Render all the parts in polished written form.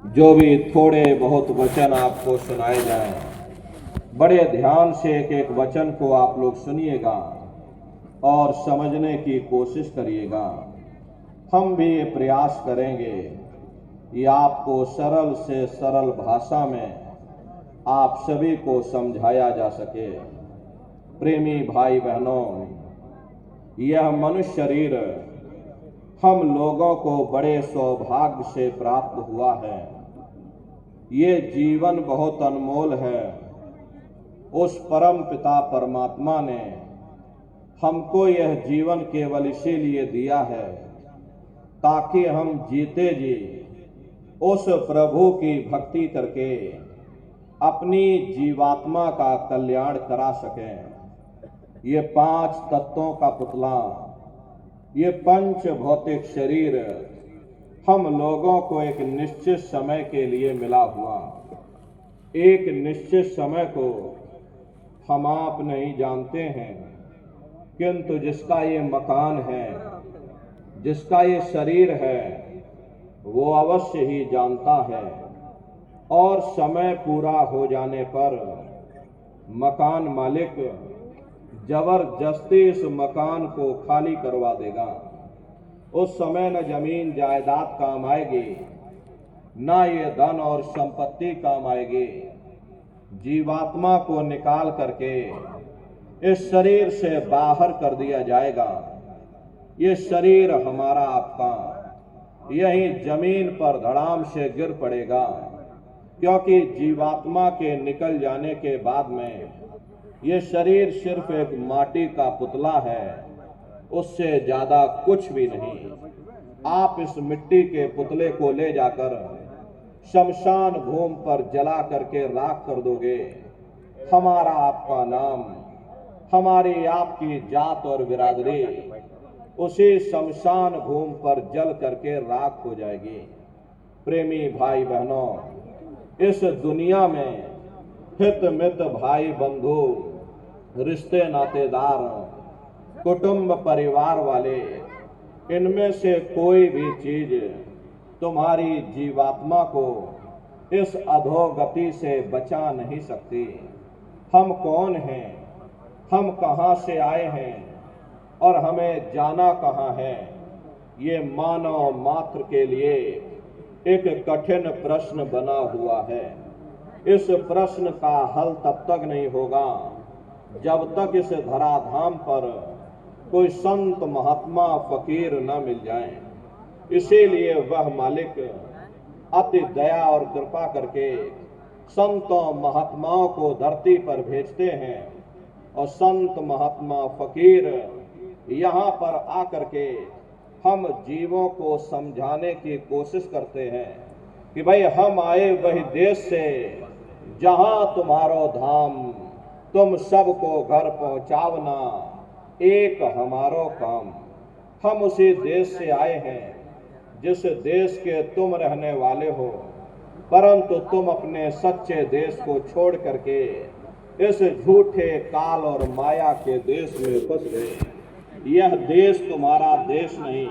जो भी थोड़े बहुत वचन आपको सुनाए जाएं, बड़े ध्यान से एक एक वचन को आप लोग सुनिएगा और समझने की कोशिश करिएगा। हम भी ये प्रयास करेंगे कि आपको सरल से सरल भाषा में आप सभी को समझाया जा सके। प्रेमी भाई बहनों, यह मनुष्य शरीर हम लोगों को बड़े सौभाग्य से प्राप्त हुआ है। ये जीवन बहुत अनमोल है। उस परम पिता परमात्मा ने हमको यह जीवन केवल इसीलिए दिया है ताकि हम जीते जी उस प्रभु की भक्ति करके अपनी जीवात्मा का कल्याण करा सकें। ये 5 तत्वों का पुतला, ये पंच भौतिक शरीर हम लोगों को एक निश्चित समय के लिए मिला हुआ। एक निश्चित समय को हम आप नहीं जानते हैं, किंतु जिसका ये मकान है, जिसका ये शरीर है, वो अवश्य ही जानता है और समय पूरा हो जाने पर मकान मालिक जबरदस्ती इस मकान को खाली करवा देगा। उस समय न जमीन जायदाद काम आएगी, ना ये धन और संपत्ति काम आएगी। जीवात्मा को निकाल करके इस शरीर से बाहर कर दिया जाएगा। ये शरीर हमारा आपका यही जमीन पर धड़ाम से गिर पड़ेगा, क्योंकि जीवात्मा के निकल जाने के बाद में ये शरीर सिर्फ एक माटी का पुतला है, उससे ज्यादा कुछ भी नहीं। आप इस मिट्टी के पुतले को ले जाकर शमशान भूमि पर जला करके राख कर दोगे। हमारा आपका नाम, हमारी आपकी जात और बिरादरी उसी शमशान भूमि पर जल करके राख हो जाएगी। प्रेमी भाई बहनों, इस दुनिया में हित मित भाई बंधु, रिश्ते नातेदार, कुटुंब परिवार वाले, इनमें से कोई भी चीज तुम्हारी जीवात्मा को इस अधोगति से बचा नहीं सकती। हम कौन हैं, हम कहां से आए हैं और हमें जाना कहां है, ये मानव मात्र के लिए एक कठिन प्रश्न बना हुआ है। इस प्रश्न का हल तब तक नहीं होगा जब तक इस धराधाम पर कोई संत महात्मा फकीर न मिल जाए। इसीलिए वह मालिक अति दया और कृपा करके संतों महात्माओं को धरती पर भेजते हैं और संत महात्मा फकीर यहाँ पर आकर के हम जीवों को समझाने की कोशिश करते हैं कि भाई हम आए वही देश से जहां तुम्हारो धाम, तुम सबको घर पहुंचावना एक हमारो काम। हम उसी देश से आए हैं जिस देश के तुम रहने वाले हो, परंतु तुम अपने सच्चे देश को छोड़ करके इस झूठे काल और माया के देश में फंस गए। यह देश तुम्हारा देश नहीं,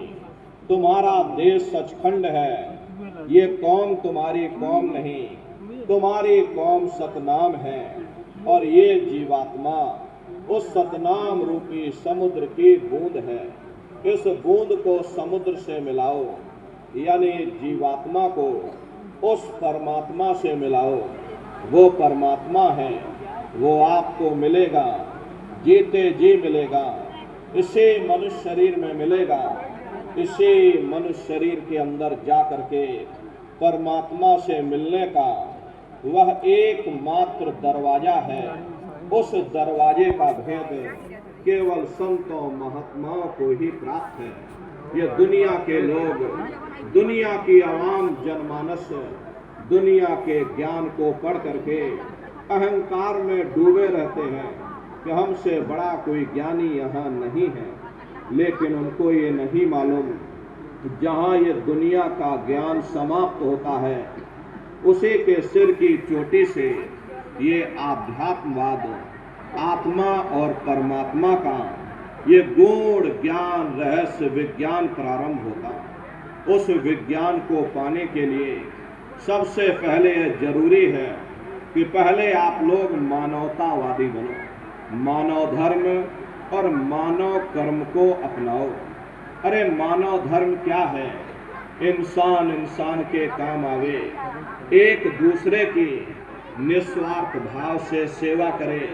तुम्हारा देश सचखंड है। ये कौम तुम्हारी कौम नहीं, तुम्हारी कौम सतनाम है। और ये जीवात्मा उस सतनाम रूपी समुद्र की बूंद है। इस बूंद को समुद्र से मिलाओ, यानी जीवात्मा को उस परमात्मा से मिलाओ। वो परमात्मा है, वो आपको मिलेगा, जीते जी मिलेगा। इसी मनुष्य शरीर में मिलेगा। इसी मनुष्य शरीर के अंदर जा करके परमात्मा से मिलने का वह एकमात्र दरवाजा है। उस दरवाजे का भेद केवल संतों महात्माओं को ही प्राप्त है। ये दुनिया के लोग, दुनिया की आवाम जनमानस दुनिया के ज्ञान को पढ़ करके अहंकार में डूबे रहते हैं कि हमसे बड़ा कोई ज्ञानी यहाँ नहीं है। लेकिन उनको ये नहीं मालूम, जहाँ ये दुनिया का ज्ञान समाप्त होता है, उसी के सिर की चोटी से ये आध्यात्मवाद, आत्मा और परमात्मा का ये गूढ़ ज्ञान, रहस्य विज्ञान प्रारंभ होता। उस विज्ञान को पाने के लिए सबसे पहले जरूरी है कि पहले आप लोग मानवतावादी बनो, मानव धर्म और मानव कर्म को अपनाओ। अरे मानव धर्म क्या है? इंसान इंसान के काम आवे, एक दूसरे की निस्वार्थ भाव से सेवा करे,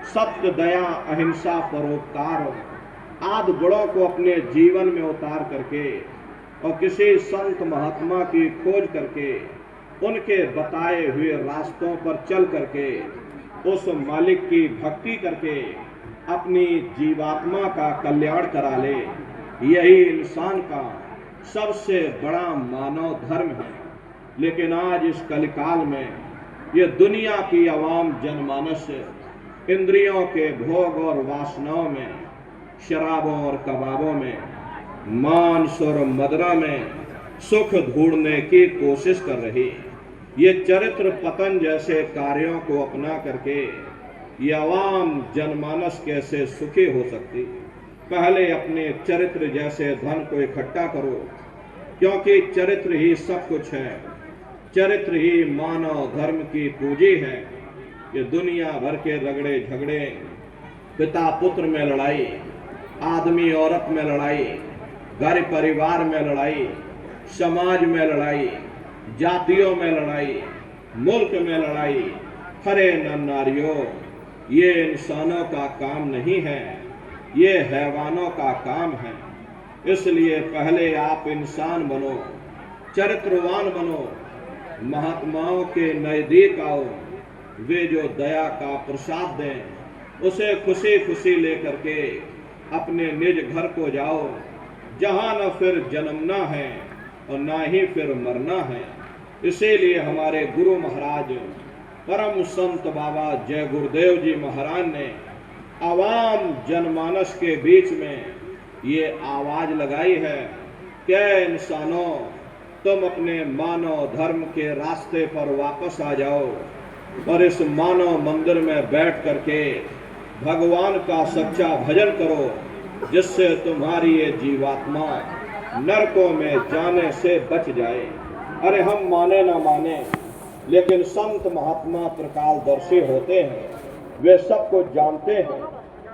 सत्य, दया, अहिंसा, परोपकार आदि गुणों को अपने जीवन में उतार करके और किसी संत महात्मा की खोज करके उनके बताए हुए रास्तों पर चल करके उस मालिक की भक्ति करके अपनी जीवात्मा का कल्याण करा ले, यही इंसान का सबसे बड़ा मानव धर्म है। लेकिन आज इस कलिकाल में ये दुनिया की आवाम जनमानस इंद्रियों के भोग और वासनाओं में, शराबों और कबाबों में, मांस और मदिरा में सुख ढूंढने की कोशिश कर रही। ये चरित्र पतन जैसे कार्यों को अपना करके ये आवाम जनमानस कैसे सुखी हो सकती? पहले अपने चरित्र जैसे धन को इकट्ठा करो, क्योंकि चरित्र ही सब कुछ है, चरित्र ही मानव धर्म की पूंजी है। ये दुनिया भर के रगड़े झगड़े, पिता पुत्र में लड़ाई, आदमी औरत में लड़ाई, घर परिवार में लड़ाई, समाज में लड़ाई, जातियों में लड़ाई, मुल्क में लड़ाई, हरे नारियों, ये इंसानों का काम नहीं है, ये हैवानों का काम है। इसलिए पहले आप इंसान बनो, चरित्रवान बनो, महात्माओं के नजदीक आओ, वे जो दया का प्रसाद दें उसे खुशी खुशी लेकर के अपने निज घर को जाओ, जहां न फिर जन्मना है और ना ही फिर मरना है। इसीलिए हमारे गुरु महाराज परम संत बाबा जय गुरुदेव जी महाराज ने आवाम जनमानस के बीच में ये आवाज लगाई है कि इंसानों, तुम अपने मानव धर्म के रास्ते पर वापस आ जाओ और इस मानव मंदिर में बैठ करके भगवान का सच्चा भजन करो, जिससे तुम्हारी ये जीवात्मा नरकों में जाने से बच जाए। अरे हम माने ना माने, लेकिन संत महात्मा त्रिकालदर्शी होते हैं, वे सब कुछ जानते हैं।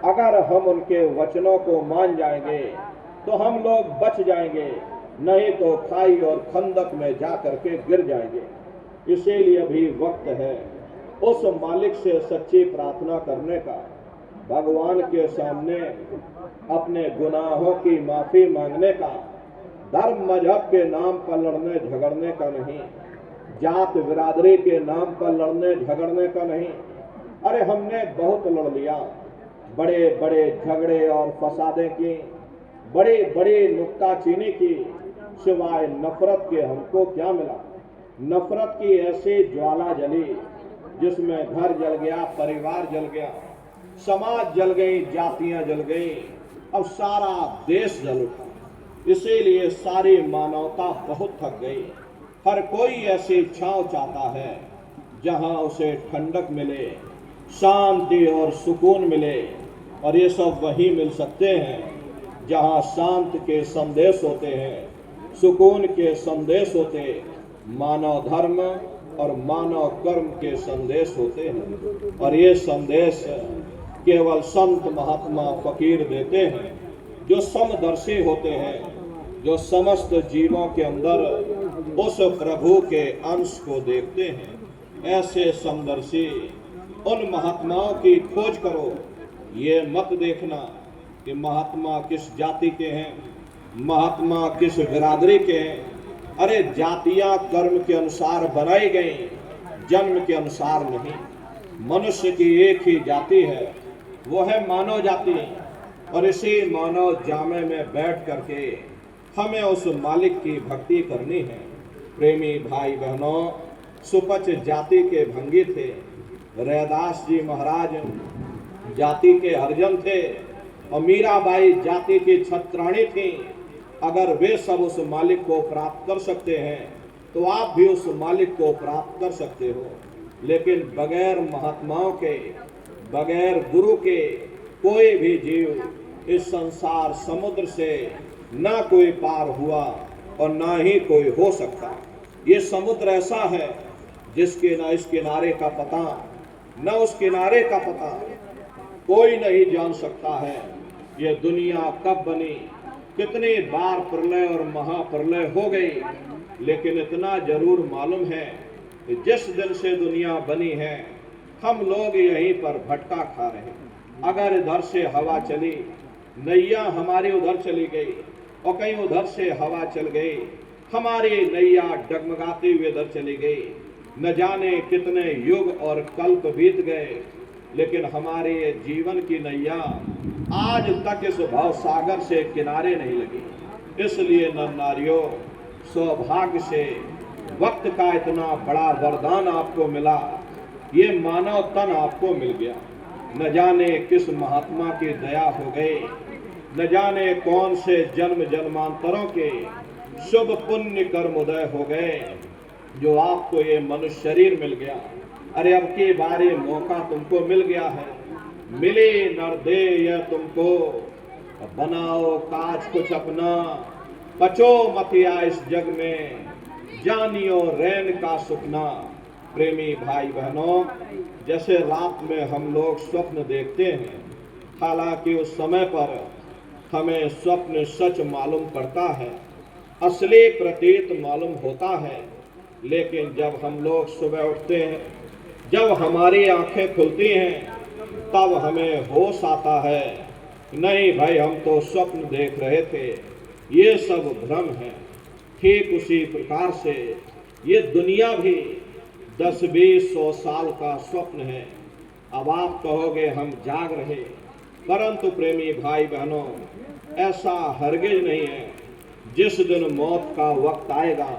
अगर हम उनके वचनों को मान जाएंगे तो हम लोग बच जाएंगे, नहीं तो खाई और खंदक में जा करके गिर जाएंगे। इसीलिए अभी वक्त है उस मालिक से सच्ची प्रार्थना करने का, भगवान के सामने अपने गुनाहों की माफी मांगने का, धर्म मजहब के नाम पर लड़ने झगड़ने का नहीं, जात बिरादरी के नाम पर लड़ने झगड़ने का नहीं। अरे हमने बहुत लड़ लिया, बड़े बड़े झगड़े और फसादे की, बड़ी बड़ी नुक्ताचीनी की, सिवाय नफरत के हमको क्या मिला? नफरत की ऐसी ज्वाला जली जिसमें घर जल गया, परिवार जल गया, समाज जल गई, जातियां जल गई, अब सारा देश जल उठा। इसीलिए सारी मानवता बहुत थक गई। हर कोई ऐसी छांव चाहता है जहां उसे ठंडक मिले, शांति और सुकून मिले, और ये सब वही मिल सकते हैं जहां शांति के संदेश होते हैं, सुकून के संदेश होते, मानव धर्म और मानव कर्म के संदेश होते हैं। और ये संदेश केवल संत महात्मा फकीर देते हैं, जो समदर्शी होते हैं, जो समस्त जीवों के अंदर उस प्रभु के अंश को देखते हैं। ऐसे समदर्शी उन महात्माओं की खोज करो। ये मत देखना कि महात्मा किस जाति के हैं, महात्मा किस बिरादरी के हैं। अरे जातियां कर्म के अनुसार बनाई गई, जन्म के अनुसार नहीं। मनुष्य की एक ही जाति है, वो है मानव जाति। और इसी मानव जामे में बैठ करके हमें उस मालिक की भक्ति करनी है। प्रेमी भाई बहनों, सुपच जाति के भंगी थे, रैदास जी महाराज जाति के हरिजन थे, और मीराबाई जाति की छत्राणी थी। अगर वे सब उस मालिक को प्राप्त कर सकते हैं तो आप भी उस मालिक को प्राप्त कर सकते हो। लेकिन बगैर महात्माओं के, बगैर गुरु के कोई भी जीव इस संसार समुद्र से ना कोई पार हुआ और ना ही कोई हो सकता। ये समुद्र ऐसा है जिसके न इस किनारे का पता न उस किनारे का पता, कोई नहीं जान सकता है ये दुनिया कब बनी, कितनी बार प्रलय और महाप्रलय हो गई, लेकिन इतना जरूर मालूम है कि जिस दिन से दुनिया बनी है हम लोग यहीं पर भटका खा रहे हैं। अगर इधर से हवा चली, नैया हमारी उधर चली गई और कहीं उधर से हवा चल गई, हमारी नैया डगमगाती हुई इधर चली गई। न जाने कितने युग और कल्प बीत गए, लेकिन हमारे जीवन की नैया आज तक इस भव सागर से किनारे नहीं लगी। इसलिए नर नारियों, सौभाग्य से वक्त का इतना बड़ा वरदान आपको मिला, ये मानव तन आपको मिल गया। न जाने किस महात्मा की दया हो गई, न जाने कौन से जन्म जन्मांतरों के शुभ पुण्य कर्म उदय हो गए जो आपको ये मनुष्य शरीर मिल गया। अरे अब की बार ये मौका तुमको मिल गया है, मिले नरदेय तुमको, बनाओ काज कुछ अपना, बचो मत या इस जग में, जानियो रैन का सुपना। प्रेमी भाई बहनों, जैसे रात में हम लोग स्वप्न देखते हैं, हालांकि उस समय पर हमें स्वप्न सच मालूम पड़ता है, असली प्रतीत मालूम होता है, लेकिन जब हम लोग सुबह उठते हैं, जब हमारी आंखें खुलती हैं, तब हमें होश आता है, नहीं भाई हम तो स्वप्न देख रहे थे, ये सब भ्रम है। ठीक उसी प्रकार से ये दुनिया भी 10-20-100 साल का स्वप्न है। अब आप कहोगे हम जाग रहे, परंतु प्रेमी भाई बहनों, ऐसा हरगिज नहीं है। जिस दिन मौत का वक्त आएगा,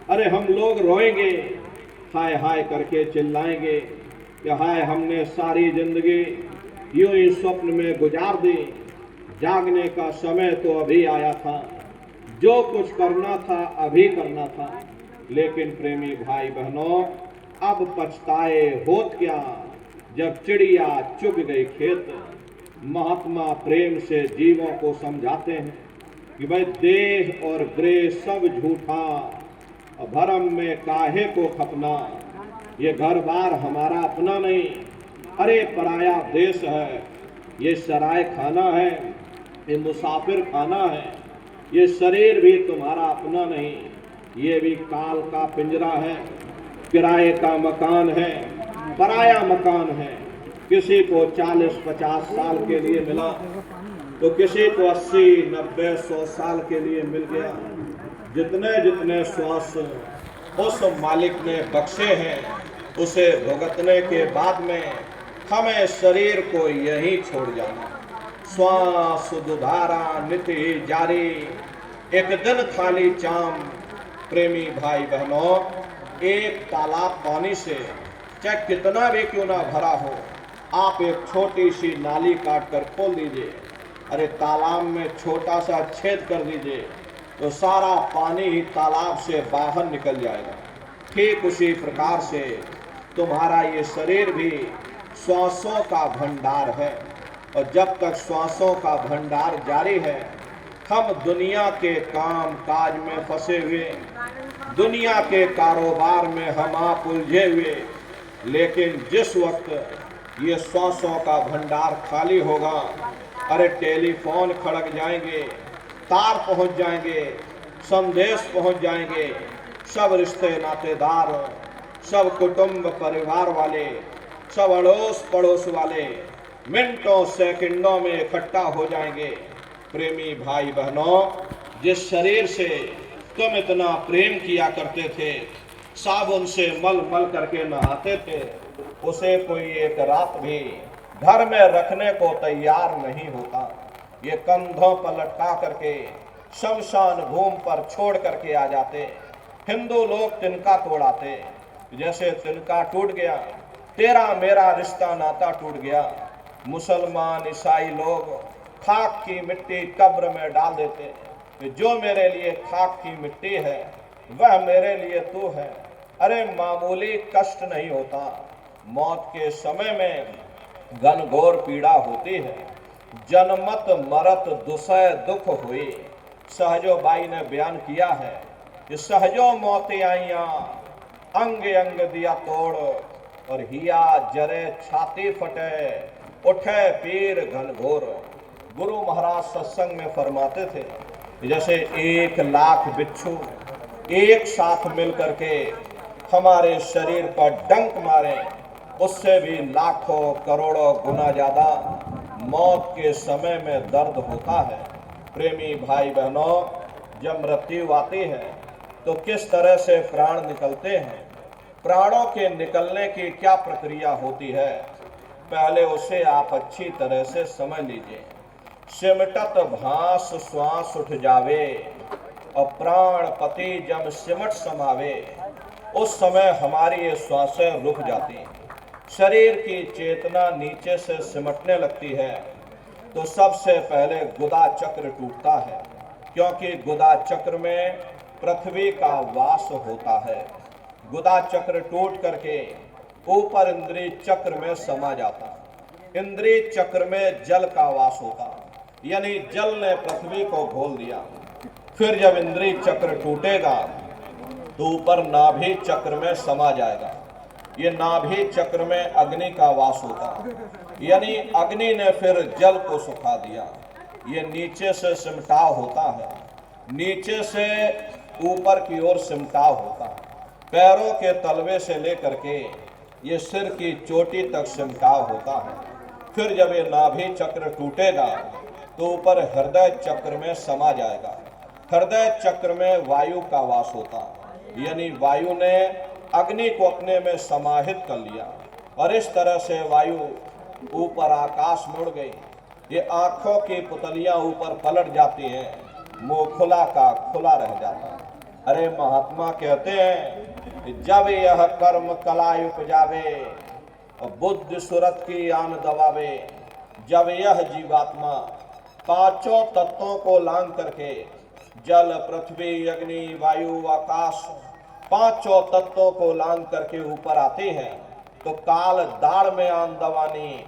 अरे हम लोग रोएंगे, हाय हाय करके चिल्लाएंगे कि हाय हमने सारी जिंदगी यूं ही स्वप्न में गुजार दी, जागने का समय तो अभी आया था, जो कुछ करना था अभी करना था। लेकिन प्रेमी भाई बहनों, अब पछताए होत क्या, जब चिड़िया चुग गई खेत। महात्मा प्रेम से जीवों को समझाते हैं कि भाई देह और ग्रह सब झूठा, भरम में काहे को खपना, ये घर बार हमारा अपना नहीं, अरे पराया देश है, ये सराय खाना है, ये मुसाफिर खाना है, ये शरीर भी तुम्हारा अपना नहीं, ये भी काल का पिंजरा है, किराए का मकान है, पराया मकान है। किसी को 40-50 साल के लिए मिला तो किसी को 80-90-100 साल के लिए मिल गया। जितने जितने श्वास उस मालिक ने बख्शे हैं, उसे भुगतने के बाद में हमें शरीर को यहीं छोड़ जाना। श्वास दुधारा नित्य जारी, एक दिन थाली चाम। प्रेमी भाई बहनों, एक तालाब पानी से चाहे कितना भी क्यों ना भरा हो, आप एक छोटी सी नाली काट कर खोल दीजिए, अरे तालाब में छोटा सा छेद कर दीजिए, तो सारा पानी ही तालाब से बाहर निकल जाएगा। ठीक उसी प्रकार से तुम्हारा ये शरीर भी श्वासों का भंडार है, और जब तक श्वासों का भंडार जारी है, हम दुनिया के काम काज में फंसे हुए, दुनिया के कारोबार में हम आप उलझे हुए। लेकिन जिस वक्त ये श्वासों का भंडार खाली होगा, अरे टेलीफोन खड़क जाएंगे, तार पहुंच जाएंगे, संदेश पहुंच जाएंगे, सब रिश्ते नातेदार, सब कुटुंब परिवार वाले, सब अड़ोस पड़ोस वाले मिनटों सेकंडों में इकट्ठा हो जाएंगे। प्रेमी भाई बहनों, जिस शरीर से तुम इतना प्रेम किया करते थे, साबुन से मल मल करके नहाते थे, उसे कोई एक रात भी घर में रखने को तैयार नहीं होता। ये कंधों पर लटका करके शमशान भूमि पर छोड़ करके आ जाते। हिंदू लोग तिनका तोड़ाते, जैसे तिनका टूट गया तेरा मेरा रिश्ता नाता टूट गया। मुसलमान ईसाई लोग खाक की मिट्टी कब्र में डाल देते, जो मेरे लिए खाक की मिट्टी है वह मेरे लिए तू है। अरे मामूली कष्ट नहीं होता, मौत के समय में घनघोर पीड़ा होती है। जनमत मरत दुसह दुख हुई, सहजो बाई ने बयान किया है कि सहजो मोती आइया अंग अंग दिया तोड़, और हिया जरे छाती फटे उठे पीर घनघोर। गुरु महाराज सत्संग में फरमाते थे जैसे 1,00,000 बिच्छू एक साथ मिलकर के हमारे शरीर पर डंक मारे, उससे भी लाखों करोड़ों गुना ज्यादा मौत के समय में दर्द होता है। प्रेमी भाई बहनों, जब मृत्यु आती है तो किस तरह से प्राण निकलते हैं, प्राणों के निकलने की क्या प्रक्रिया होती है, पहले उसे आप अच्छी तरह से समझ लीजिए। सिमटत भास श्वास उठ जावे, और प्राण पति जब सिमट समावे, उस समय हमारी ये श्वासें रुक जाती हैं, शरीर की चेतना नीचे से सिमटने लगती है। तो सबसे पहले गुदा चक्र टूटता है, क्योंकि गुदा चक्र में पृथ्वी का वास होता है। गुदा चक्र टूट करके ऊपर इंद्रिय चक्र में समा जाता। इंद्रिय चक्र में जल का वास होता, यानी जल ने पृथ्वी को घोल दिया। फिर जब इंद्रिय चक्र टूटेगा तो ऊपर नाभि चक्र में समा जाएगा। ये नाभि चक्र में अग्नि का वास होता, यानी अग्नि ने फिर जल को सुखा दिया। ये नीचे से सिमटाव होता है, नीचे से ऊपर की ओर सिमटाव होता है। पैरों के तलवे से लेकर के ये सिर की चोटी तक सिमटाव होता है। फिर जब ये नाभि चक्र टूटेगा तो ऊपर हृदय चक्र में समा जाएगा। हृदय चक्र में वायु का वास होता, यानी वायु ने अग्नि को अपने में समाहित कर लिया, और इस तरह से वायु ऊपर आकाश मुड़ गई। ये आंखों की पुतलियां ऊपर पलट जाती हैं, मुंह खुला का खुला रह जाता है। अरे महात्मा कहते हैं, जब यह कर्म कला उपजावे और बुद्धि सुरत की आन दबावे, जब यह जीवात्मा पांचों तत्वों को लांग करके जल पृथ्वी अग्नि वायु आकाश पांचों तत्वों को लांग करके ऊपर आती है, तो काल दाढ़ में आन दबानी,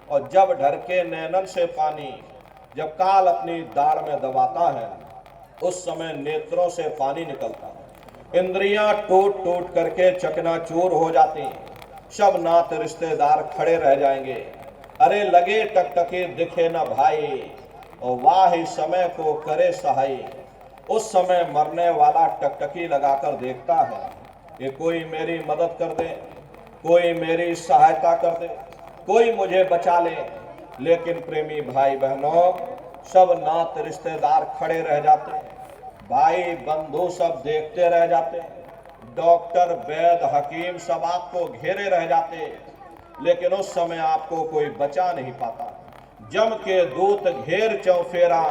और जब ढरके नैनन से पानी, जब काल अपनी दाढ़ में दबाता है उस समय नेत्रों से पानी निकलता है। इंद्रियां टूट टूट करके चकनाचूर हो जाती, सब नात रिश्तेदार खड़े रह जाएंगे। अरे लगे टकटके दिखे न भाई, और वाह समय को करे सहाई। उस समय मरने वाला टकटकी लगाकर देखता है, ये कोई मेरी मदद कर दे, कोई मेरी सहायता कर दे, कोई मुझे बचा ले। लेकिन प्रेमी भाई बहनों, सब नात रिश्तेदार खड़े रह जाते हैं, भाई बंधु सब देखते रह जाते, डॉक्टर वैद्य हकीम सब आपको घेरे रह जाते, लेकिन उस समय आपको कोई बचा नहीं पाता। जम के दूत घेर चौफेरा,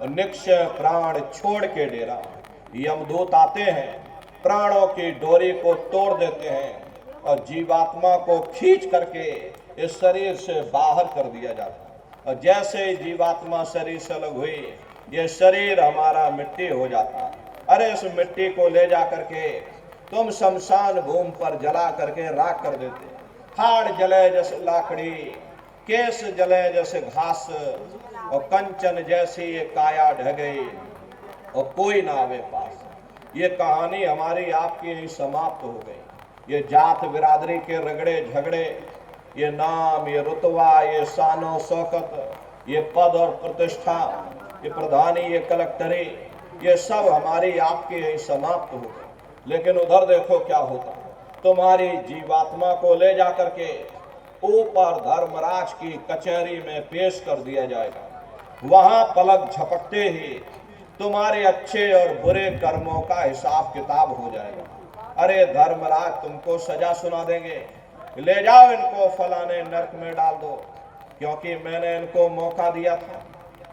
निक्षय प्राण छोड़ के डेरा। यमदूत आते हैं, प्राणों की डोरी को तोड़ देते हैं, और जीवात्मा को खींच करके इस शरीर से बाहर कर दिया जाता है। और जैसे ही जीवात्मा शरीर से अलग हुई, ये शरीर हमारा मिट्टी हो जाता है। अरे इस मिट्टी को ले जा करके तुम शमशान भूमि पर जला करके राख कर देते। हाड़ जले जैसे लाकड़ी, केस जले जैसे घास, और कंचन जैसी ये काया ढह गई, और कोई ना आवे पास। ये कहानी हमारी आपकी यही समाप्त हो गई। ये जात बिरादरी के रगड़े झगड़े, ये नाम, ये रुतबा, ये शानो शौकत, ये पद और प्रतिष्ठा, ये प्रधानी, ये कलेक्टरी, ये सब हमारी आपकी यही समाप्त हो गई। लेकिन उधर देखो क्या होता, तुम्हारी जीवात्मा को ले जा करके ऊपर धर्मराज की कचहरी में पेश कर दिया जाएगा। वहां पलक झपकते ही तुम्हारे अच्छे और बुरे कर्मों का हिसाब किताब हो जाएगा। अरे धर्मराज तुमको सजा सुना देंगे, ले जाओ इनको फलाने नरक में डाल दो, क्योंकि मैंने इनको मौका दिया था।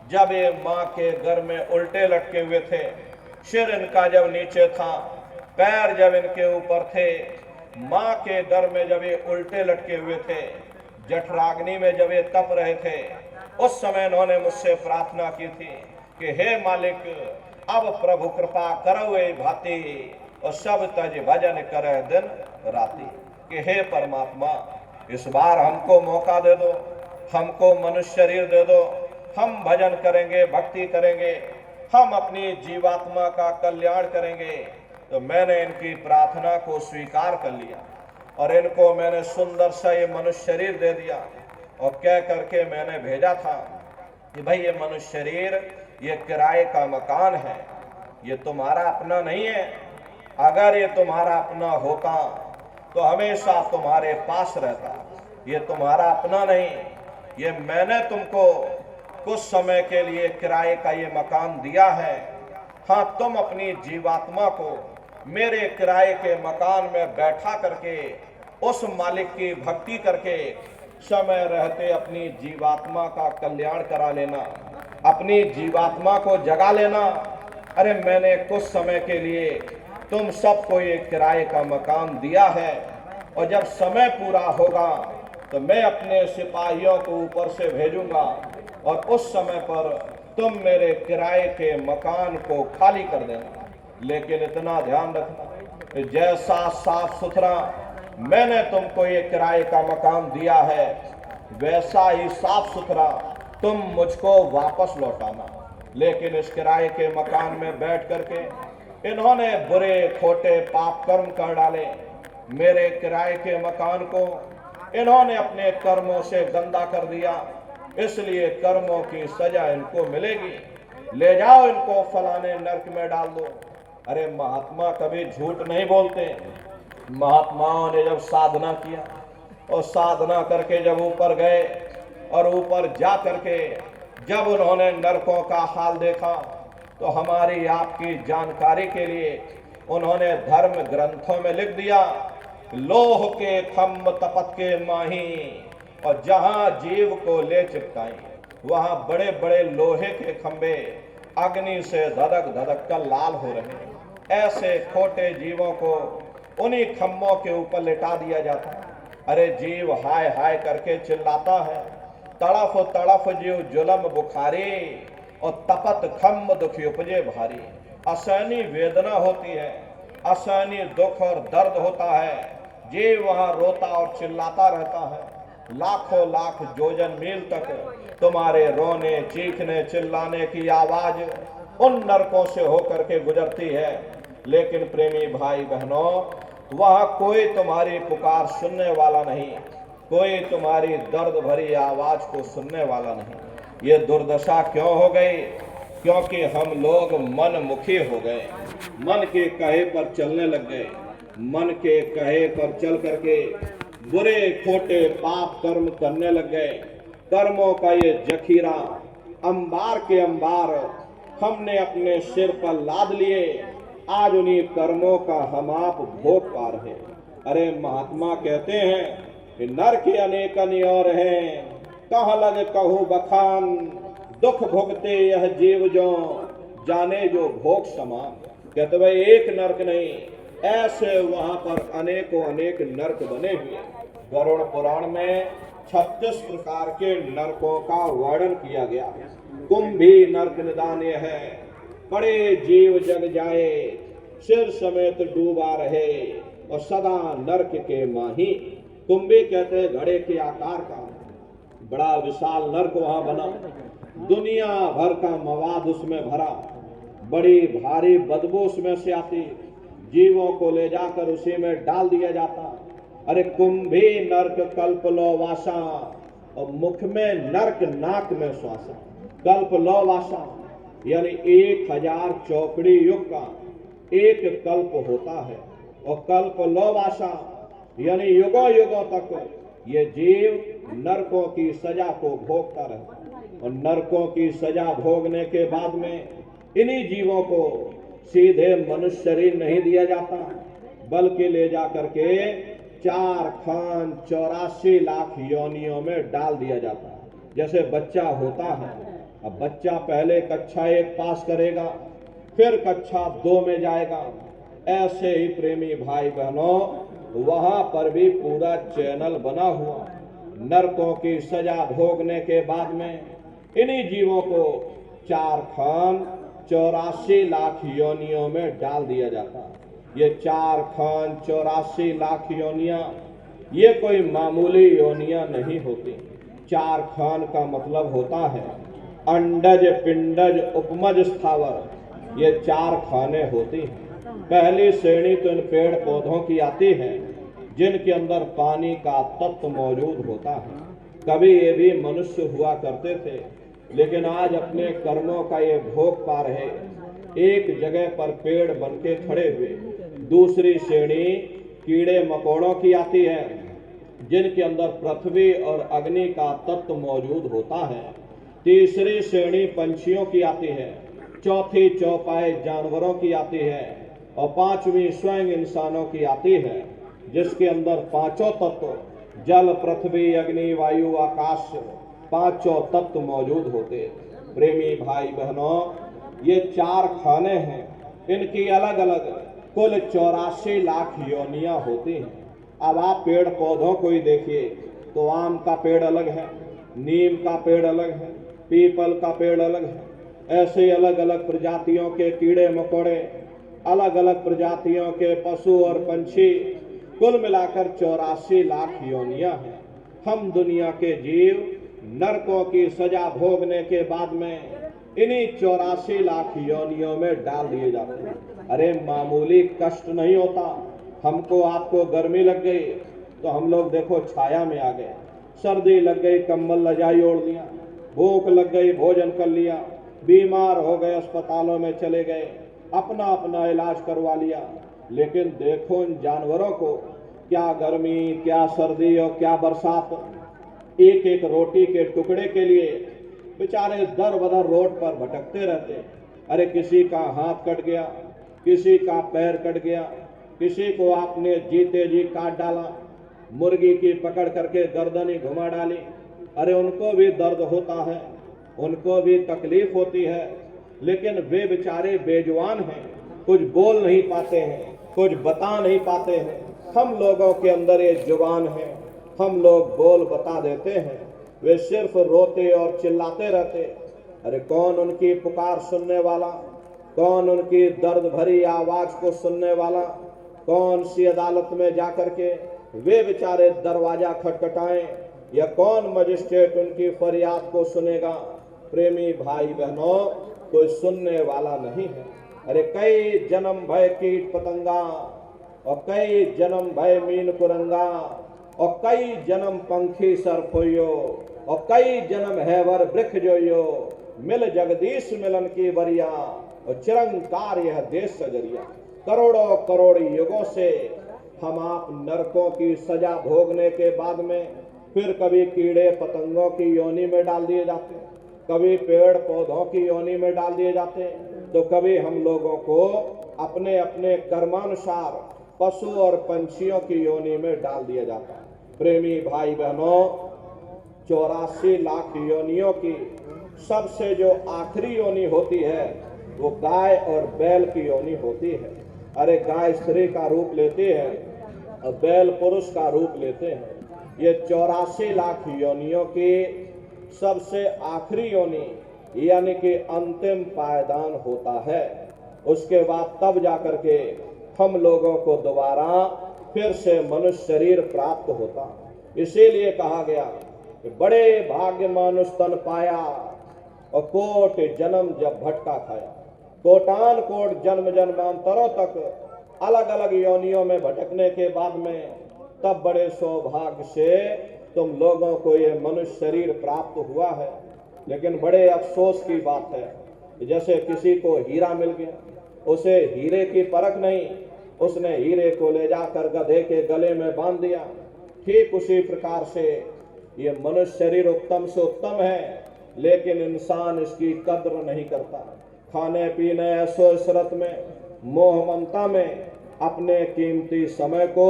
जब ये माँ के घर में उल्टे लटके हुए थे, सिर इनका जब नीचे था, पैर जब इनके ऊपर थे, माँ के घर में जब ये उल्टे लटके हुए थे, जठराग्नि में जब ये तप रहे थे, उस समय इन्होंने मुझसे प्रार्थना की थी कि हे मालिक, अब प्रभु कृपा करो ए भाती, और सब तज भजन करे दिन राती। कि हे परमात्मा, इस बार हमको मौका दे दो, हमको मनुष्य शरीर दे दो, हम भजन करेंगे, भक्ति करेंगे। हम अपनी जीवात्मा का कल्याण करेंगे। तो मैंने इनकी प्रार्थना को स्वीकार कर लिया और इनको मैंने सुंदर सा ये मनुष्य शरीर दे दिया और कह करके मैंने भेजा था कि भाई ये मनुष्य शरीर ये किराए का मकान है, ये तुम्हारा अपना नहीं है। अगर ये तुम्हारा अपना होता तो हमेशा तुम्हारे पास रहता। ये तुम्हारा अपना नहीं, ये मैंने तुमको कुछ समय के लिए किराए का ये मकान दिया है। हाँ, तुम अपनी जीवात्मा को मेरे किराए के मकान में बैठा करके उस मालिक की भक्ति करके समय रहते अपनी जीवात्मा का कल्याण करा लेना, अपनी जीवात्मा को जगा लेना। अरे मैंने कुछ समय के लिए तुम सबको ये किराए का मकान दिया है और जब समय पूरा होगा तो मैं अपने सिपाहियों को ऊपर से भेजूंगा और उस समय पर तुम मेरे किराए के मकान को खाली कर देना। लेकिन इतना ध्यान रखना कि जैसा साफ सुथरा मैंने तुमको ये किराए का मकान दिया है वैसा ही साफ सुथरा तुम मुझको वापस लौटाना। लेकिन इस किराए के मकान में बैठ करके इन्होंने बुरे खोटे पाप कर्म कर डाले। मेरे किराए के मकान को इन्होंने अपने कर्मों से गंदा कर दिया, इसलिए कर्मों की सजा इनको मिलेगी। ले जाओ इनको फलाने नरक में डाल दो। अरे महात्मा कभी झूठ नहीं बोलते। महात्माओं ने जब साधना किया और साधना करके जब ऊपर गए और ऊपर जा करके जब उन्होंने नरकों का हाल देखा तो हमारी आपकी जानकारी के लिए उन्होंने धर्म ग्रंथों में लिख दिया, लोह के खम्भ तपत के माही, और जहां जीव को ले चिपकाई वहां बड़े बड़े लोहे के खंभे अग्नि से धधक धधक कर लाल हो रहे हैं। ऐसे खोटे जीवों को उन्हीं खम्भों के ऊपर लिटा दिया जाता है। अरे जीव हाय हाय करके चिल्लाता है, तड़फ तड़फ जीव जुलम बुखारी और तपत खम्भ दुखी उपजे भारी। असहनीय वेदना होती है, असहनीय दुख और दर्द होता है। जीव वहां रोता और चिल्लाता रहता है। लाखों लाख जोजन मील तक तुम्हारे रोने चीखने चिल्लाने की आवाज उन नरकों से होकर के गुजरती है। लेकिन प्रेमी भाई बहनों, वहां कोई तुम्हारी पुकार सुनने वाला नहीं, कोई तुम्हारी दर्द भरी आवाज को सुनने वाला नहीं। ये दुर्दशा क्यों हो गई? क्योंकि हम लोग मनमुखी हो गए, मन के कहे पर चलने लग गए। मन के कहे पर चल करके बुरे खोटे पाप कर्म करने लग गए। कर्मों का ये जखीरा अंबार के अंबार हमने अपने सिर पर लाद लिए। आज उन्हीं कर्मों का हम आप भोग पा रहे। अरे महात्मा कहते हैं कि नर के अनेक नियोर हैं, कह लग कहू बखान, दुख भोगते यह जीव जो जाने जो भोग समान। कहते भाई एक नरक नहीं, ऐसे वहां पर अनेकों अनेक नरक बने हुए। गरुड़ पुराण में 36 प्रकार के नरकों का वर्णन किया गया। कुंभी नरक निदान्य है, बड़े जीव जग जाए, सिर समेत डूबा रहे और सदा नरक के माही। कुंभी कहते हैं घड़े के आकार का बड़ा विशाल नरक वहां बना, दुनिया भर का मवाद उसमें भरा, बड़ी भारी बदबू उसमें से आती, जीवों को ले जाकर उसी में डाल दिया जाता। अरे कुंभी नरक कल्प लो वासा, और मुख में नरक नाक में श्वासा। कल्प लो वासा यानी 1000 चौकड़ी युग का एक कल्प होता है, और कल्प लो वासा यानी युगों युगों तक ये जीव नरकों की सजा को भोगता रहता है। और नरकों की सजा भोगने के बाद में इन्हीं जीवों को सीधे मनुष्य शरीर नहीं दिया जाता, बल्कि ले जा करके 4 खान 84 लाख योनियों में डाल दिया जाता है। जैसे बच्चा होता है, अब बच्चा पहले कक्षा 1 पास करेगा, फिर कक्षा 2 में जाएगा। ऐसे ही प्रेमी भाई बहनों, वहां पर भी पूरा चैनल बना हुआ। नरकों की सजा भोगने के बाद में इन्हीं जीवों को 4 खान 84 लाख योनियों में डाल दिया जाता। ये 4 खान 84 लाख योनियां ये कोई मामूली योनियां नहीं होती। 4 खान का मतलब होता है अंडज, पिंडज, उपमज, स्थावर, ये 4 खाने होती हैं। पहली श्रेणी तो इन पेड़ पौधों की आती है जिनके अंदर पानी का तत्व मौजूद होता है। कभी ये भी मनुष्य हुआ करते थे, लेकिन आज अपने कर्मों का ये भोग पा रहे, एक जगह पर पेड़ बन के खड़े हुए। दूसरी श्रेणी कीड़े मकोड़ों की आती है जिनके अंदर पृथ्वी और अग्नि का तत्व मौजूद होता है। तीसरी श्रेणी पंछियों की आती है। चौथी चौपाई जानवरों की आती है और पांचवी स्वयं इंसानों की आती है, जिसके अंदर 5 तत्व जल, पृथ्वी, अग्नि, वायु, आकाश, 5 तत्व मौजूद होते। प्रेमी भाई बहनों, ये 4 खाने हैं, इनकी अलग अलग कुल 84 लाख योनियां होती हैं। अब आप पेड़ पौधों को ही देखिए तो आम का पेड़ अलग है, नीम का पेड़ अलग है, पीपल का पेड़ अलग है। ऐसे अलग अलग प्रजातियों के कीड़े मकोड़े, अलग अलग प्रजातियों के पशु और पंछी, कुल मिलाकर 84 लाख योनियां हैं। हम दुनिया के जीव नरकों की सजा भोगने के बाद में इन्हीं 84 लाख योनियों में डाल दिए जाते हैं। अरे मामूली कष्ट नहीं होता। हमको आपको गर्मी लग गई तो हम लोग देखो छाया में आ गए, सर्दी लग गई कंबल रजाई ओढ़ लिया, भूख लग गई भोजन कर लिया, बीमार हो गए अस्पतालों में चले गए, अपना अपना इलाज करवा लिया। लेकिन देखो इन जानवरों को, क्या गर्मी, क्या सर्दी और क्या बरसात, एक एक रोटी के टुकड़े के लिए बेचारे दर बदर रोड पर भटकते रहते। अरे किसी का हाथ कट गया, किसी का पैर कट गया, किसी को आपने जीते जी काट डाला, मुर्गी की पकड़ करके गर्दनी घुमा डाली। अरे उनको भी दर्द होता है, उनको भी तकलीफ होती है, लेकिन वे बेचारे बेजुबान हैं, कुछ बोल नहीं पाते हैं, कुछ बता नहीं पाते हैं। हम लोगों के अंदर ये जुबान है, हम लोग बोल बता देते हैं, वे सिर्फ रोते और चिल्लाते रहते। अरे कौन उनकी पुकार सुनने वाला, कौन उनकी दर्द भरी आवाज को सुनने वाला, कौन सी अदालत में जाकर के वे बेचारे दरवाजा खटखटाएं, या कौन मजिस्ट्रेट उनकी फरियाद को सुनेगा। प्रेमी भाई बहनों, कोई सुनने वाला नहीं है। अरे कई जन्म भय कीट पतंगा, और कई जन्म भय मीन कुरंगा, और कई जन्म पंखी सर्प होयो, और कई जन्म हैवर वृक्ष जोयो, मिल जगदीश मिलन की बरिया, और चिरंकार यह देश सजरिया। करोड़ों करोड़ युगों से हम आप नरकों की सजा भोगने के बाद में फिर कभी कीड़े पतंगों की योनि में डाल दिए जाते, कभी पेड़ पौधों की योनि में डाल दिए जाते, तो कभी हम लोगों को अपने अपने कर्मानुसार पशु और पंछियों की योनि में डाल दिया जाता है। प्रेमी भाई बहनों, 84 लाख योनियों की सबसे जो आखिरी योनि होती है वो गाय और बैल की योनि होती है। अरे गाय स्त्री का रूप लेती है और बैल पुरुष का रूप लेते हैं। ये 84 लाख योनियों की सबसे आखिरी योनि यानी कि अंतिम पायदान होता है। उसके बाद तब जाकर के हम लोगों को दोबारा फिर से मनुष्य शरीर प्राप्त होता। इसीलिए कहा गया कि बड़े भाग्य मानुष तन पाया और कोट जन्म जब भटका खाया। कोटान कोट जन्म जन्मांतरों तक अलग अलग योनियों में भटकने के बाद में तब बड़े सौभाग्य से तुम लोगों को ये मनुष्य शरीर प्राप्त हुआ है। लेकिन बड़े अफसोस की बात है कि जैसे किसी को हीरा मिल गया, उसे हीरे की परख नहीं, उसने हीरे को ले जाकर गधे के गले में बांध दिया। ठीक उसी प्रकार से ये मनुष्य शरीर उत्तम से उत्तम है, लेकिन इंसान इसकी कद्र नहीं करता। खाने पीने ऐसो इशरत में, मोह ममता में अपने कीमती समय को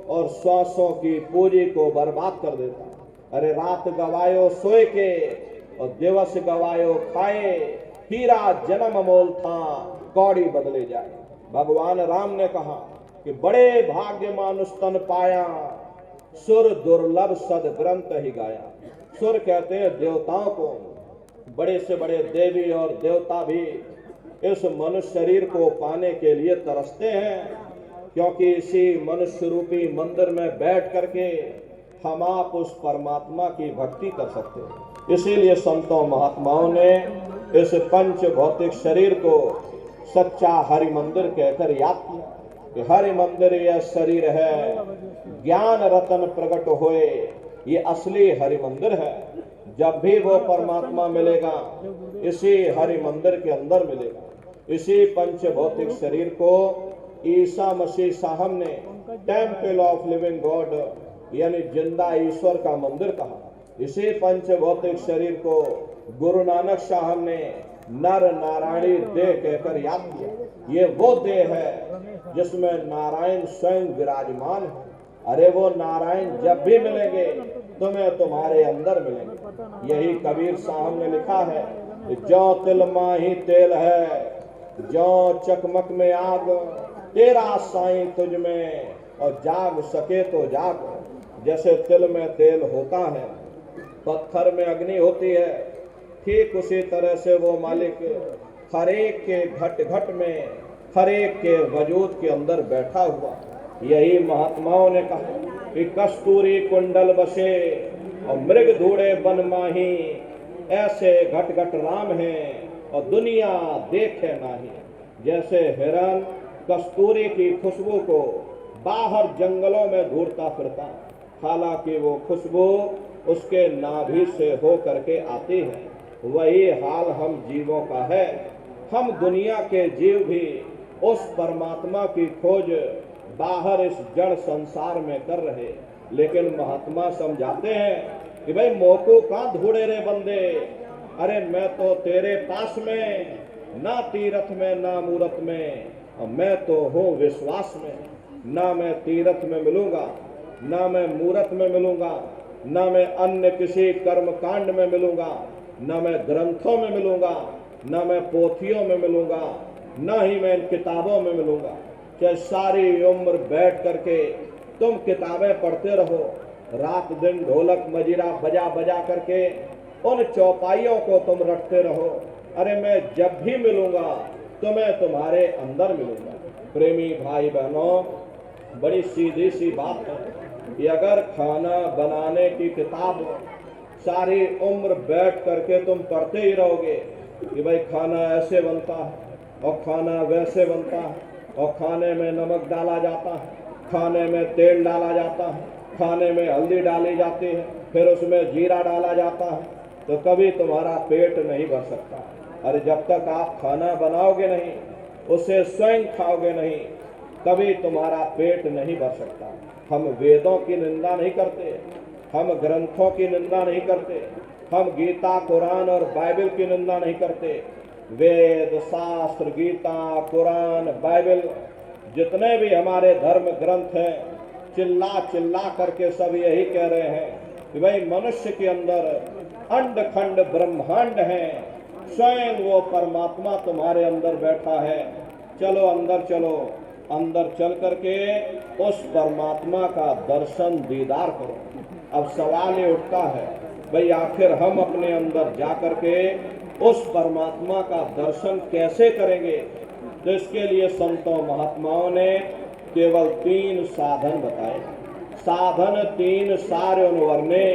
और श्वासों की पूंजी को बर्बाद कर देता। अरे रात गवायो सोए के और दिवस गवायो खाए, हीरा जन्म अमोल था कौड़ी बदले जाए। भगवान राम ने कहा कि बड़े भाग्य मानुष तन पाया, सुर दुर्लभ सद ग्रंथ ही गाया। सुर कहते हैं देवताओं को, बड़े से बड़े देवी और देवता भी इस मनुष्य शरीर को पाने के लिए तरसते हैं, क्योंकि इसी मनुष्य रूपी मंदिर में बैठ करके हम आप उस परमात्मा की भक्ति कर सकते हैं। इसीलिए संतों महात्माओं ने इस पंच भौतिक शरीर को सच्चा हरि मंदिर कहकर याद किया कि हरि मंदिर यह शरीर है, ज्ञान रतन प्रकट होए, ये असली हरि मंदिर है। जब भी वो परमात्मा मिलेगा इसी हरि मंदिर के अंदर मिलेगा। इसी पंच भौतिक शरीर को ईसा मसीह साहब ने टेम्पल ऑफ लिविंग गॉड यानी जिंदा ईश्वर का मंदिर कहा। इसी पंच भौतिक शरीर को गुरु नानक साहब ने नर नारायणी देह कहकर याद किया। ये वो देह है जिसमें नारायण स्वयं विराजमान है। अरे वो नारायण जब भी मिलेंगे तुम्हें तुम्हारे अंदर मिलेंगे। यही कबीर साहब ने लिखा है, जो तिल माही तेल है, जो चकमक में आग, तेरा साईं तुझ में, और जाग सके तो जाग। जैसे तिल में तेल होता है, पत्थर में अग्नि होती है, ठीक उसी तरह से वो मालिक हर एक के घट घट में, हर एक के वजूद के अंदर बैठा हुआ। यही महात्माओं ने कहा कि कस्तूरी कुंडल बसे और मृग धूड़े बन माही, ऐसे घट घट राम हैं और दुनिया देखे नाही। जैसे हिरन कस्तूरी की खुशबू को बाहर जंगलों में ढूंढता फिरता, हालांकि वो खुशबू उसके नाभि से हो करके आती है, वही हाल हम जीवों का है। हम दुनिया के जीव भी उस परमात्मा की खोज बाहर इस जड़ संसार में कर रहे, लेकिन महात्मा समझाते हैं कि भाई मोको कहाँ ढूंढे रे बंदे, अरे मैं तो तेरे पास में, ना तीरथ में ना मूरत में, और मैं तो हूँ विश्वास में। ना मैं तीरथ में मिलूंगा, ना मैं मूरत में मिलूंगा, ना मैं अन्य किसी कर्म कांड में मिलूंगा, ना मैं ग्रंथों में मिलूंगा, ना मैं पोथियों में मिलूंगा, ना ही मैं इन किताबों में मिलूंगा। चाहे सारी उम्र बैठ करके तुम किताबें पढ़ते रहो, रात दिन ढोलक मजीरा बजा बजा करके उन चौपाइयों को तुम रटते रहो, अरे मैं जब भी मिलूंगा तुम्हें तुम्हारे अंदर मिलूंगा। प्रेमी भाई बहनों, बड़ी सीधी सी बात है कि अगर खाना बनाने की किताब सारी उम्र बैठ करके तुम पढ़ते ही रहोगे कि भाई खाना ऐसे बनता है और खाना वैसे बनता है, और खाने में नमक डाला जाता है, खाने में तेल डाला जाता है, खाने में हल्दी डाली जाती है, फिर उसमें जीरा डाला जाता है, तो कभी तुम्हारा पेट नहीं भर सकता। अरे जब तक आप खाना बनाओगे नहीं, उसे स्वयं खाओगे नहीं, कभी तुम्हारा पेट नहीं भर सकता। हम वेदों की निंदा नहीं करते, हम ग्रंथों की निंदा नहीं करते, हम गीता कुरान और बाइबल की निंदा नहीं करते। वेद शास्त्र गीता कुरान बाइबल जितने भी हमारे धर्म ग्रंथ हैं, चिल्ला चिल्ला करके सब यही कह रहे हैं कि भाई मनुष्य के अंदर अंड खंड ब्रह्मांड है, स्वयं वो परमात्मा तुम्हारे अंदर बैठा है। चलो अंदर चलो, अंदर चल करके उस परमात्मा का दर्शन दीदार करो। अब सवाल ये उठता है, भाई आखिर हम अपने अंदर जा करके उस परमात्मा का दर्शन कैसे करेंगे? तो इसके लिए संतों महात्माओं ने केवल 3 साधन बताए। साधन 3 सारे वर्णे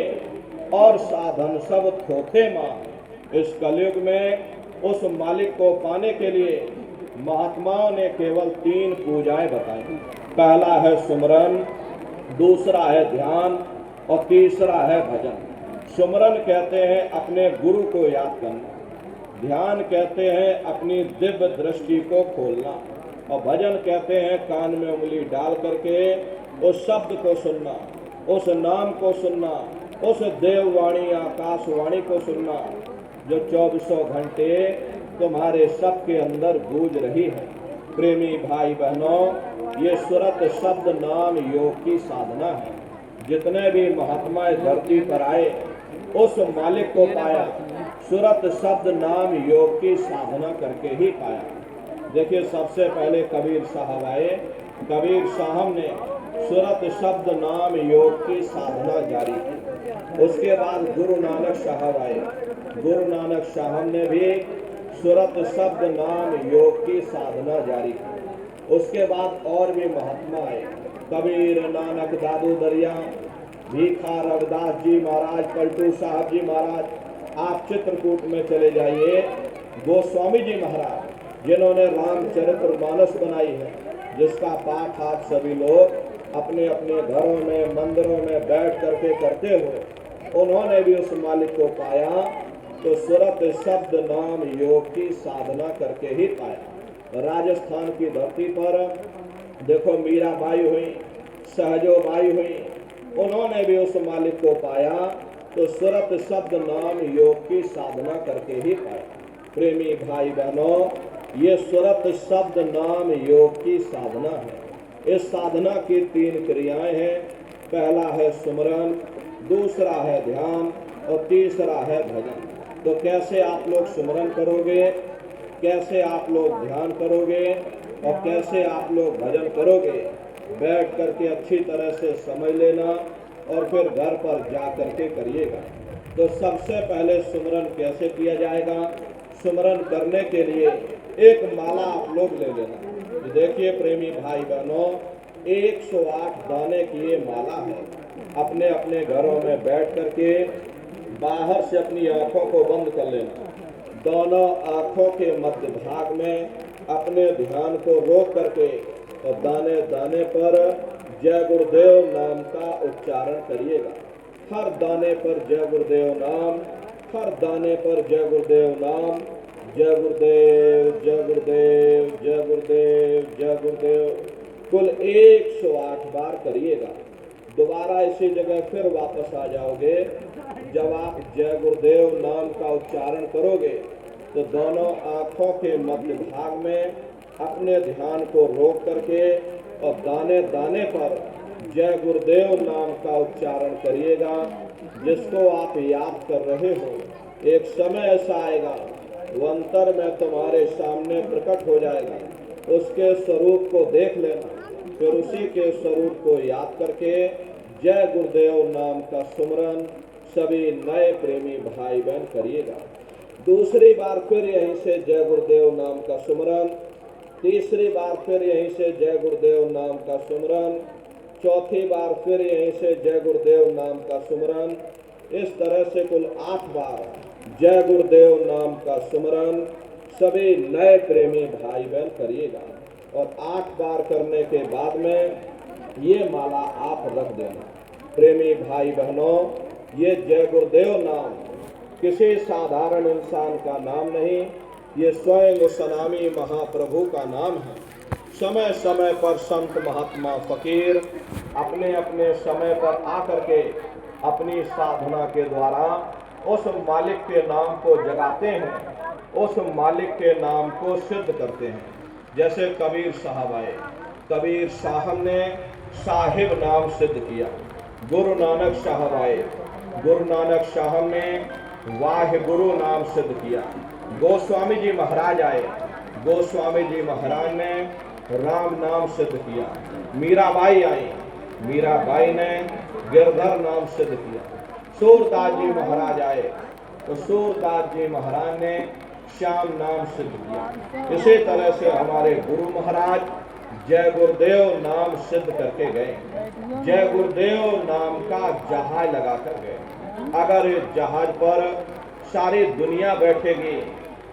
और साधन सब थोथे मान। इस कलयुग में उस मालिक को पाने के लिए महात्माओं ने केवल 3 पूजाएं बताई। पहला है सुमरन, दूसरा है ध्यान और तीसरा है भजन। सुमरन कहते हैं अपने गुरु को याद करना, ध्यान कहते हैं अपनी दिव्य दृष्टि को खोलना, और भजन कहते हैं कान में उंगली डाल करके उस शब्द को सुनना, उस नाम को सुनना, उस देववाणी आकाशवाणी को सुनना जो 24 घंटे तुम्हारे सबके अंदर गूंज रही है। प्रेमी भाई बहनों, ये सुरत शब्द नाम योग की साधना है। जितने भी महात्मा धरती पर आए उस मालिक को पाया, सुरत शब्द नाम योग की साधना करके ही पाया। देखिए, सबसे पहले कबीर साहब आए, कबीर साहब ने सुरत शब्द नाम योग की साधना जारी की। उसके बाद गुरु नानक साहब आए, गुरु नानक साहब ने भी सुरत शब्द नाम योग की साधना जारी की। उसके बाद और भी महात्मा आए, कबीर नानक दादू दरिया, भीखा रविदास जी महाराज, पलटू साहब जी महाराज, आप चित्रकूट में चले जाइए, गोस्वामी जी महाराज जिन्होंने रामचरितमानस बनाई है, जिसका पाठ आप सभी लोग अपने अपने घरों में मंदिरों में बैठ करके करते हो, उन्होंने भी उस मालिक को पाया तो सुरत शब्द नाम योग की साधना करके ही पाया। राजस्थान की धरती पर देखो मीराबाई हुई, सहजोबाई हुई, उन्होंने भी उस मालिक को पाया तो सुरत शब्द नाम योग की साधना करके ही पाया। प्रेमी भाई बहनों, ये सुरत शब्द नाम योग की साधना है। इस साधना की 3 क्रियाएं हैं। पहला है सुमरन, दूसरा है ध्यान और तीसरा है भजन। तो कैसे आप लोग सुमरन करोगे, कैसे आप लोग ध्यान करोगे और कैसे आप लोग भजन करोगे, बैठ करके अच्छी तरह से समझ लेना और फिर घर पर जा करके करिएगा। तो सबसे पहले सुमरन कैसे किया जाएगा? सुमरन करने के लिए एक माला आप लोग ले लेना। देखिए प्रेमी भाई बहनों, 108 दाने की ये माला है। अपने अपने घरों में बैठ करके बाहर से अपनी आंखों को बंद कर लेना। दोनों आंखों के मध्य भाग में अपने ध्यान को रोक करके और दाने दाने पर जय गुरुदेव नाम का उच्चारण करिएगा। हर दाने पर जय गुरुदेव नाम, हर दाने पर जय गुरुदेव नाम, जय गुरुदेव जय गुरुदेव जय गुरुदेव जय गुरुदेव, कुल 108 बार करिएगा। दोबारा इसी जगह फिर वापस आ जाओगे। जब आप जय गुरुदेव नाम का उच्चारण करोगे तो दोनों आंखों के मध्य भाग में अपने ध्यान को रोक करके और दाने दाने पर जय गुरुदेव नाम का उच्चारण करिएगा, जिसको आप याद कर रहे हो। एक समय ऐसा आएगा वो अंतर में तुम्हारे सामने प्रकट हो जाएगा। उसके स्वरूप को देख लेना, फिर उसी के स्वरूप को याद करके जय गुरुदेव नाम का सुमरन सभी नए प्रेमी भाई बहन करिएगा। दूसरी बार फिर यहीं से जय गुरुदेव नाम का सुमरन, तीसरी बार फिर यहीं से जय गुरुदेव नाम का सुमरन, चौथी बार फिर यहीं से जय गुरुदेव नाम का सुमरन। इस तरह से कुल 8 बार जय गुरुदेव नाम का सुमरन सभी नए प्रेमी भाई बहन करिएगा। और 8 बार करने के बाद में ये माला आप रख देना। प्रेमी भाई बहनों, ये जय गुरुदेव नाम किसी साधारण इंसान का नाम नहीं, ये स्वयं सनामी महाप्रभु का नाम है। समय समय पर संत महात्मा फकीर अपने अपने समय पर आकर के अपनी साधना के द्वारा उस मालिक के नाम को जगाते हैं, उस मालिक के नाम को सिद्ध करते हैं। जैसे कबीर साहब आए, कबीर साहब ने साहिब नाम सिद्ध किया। गुरु नानक साहब आए, गुरु नानक साहब ने वाह गुरु नाम सिद्ध किया। गोस्वामी जी महाराज आए, गोस्वामी जी महाराज ने राम नाम सिद्ध किया। मीराबाई आई, मीराबाई ने गिरधर नाम सिद्ध किया। सूरदास जी महाराज आए तो सूरदास जी महाराज ने श्याम नाम सिद्ध किया। इसी तरह से हमारे गुरु महाराज जय गुरुदेव नाम सिद्ध करके गए। जय गुरुदेव नाम का जहाज लगा कर गए। अगर इस जहाज पर सारी दुनिया बैठेगी,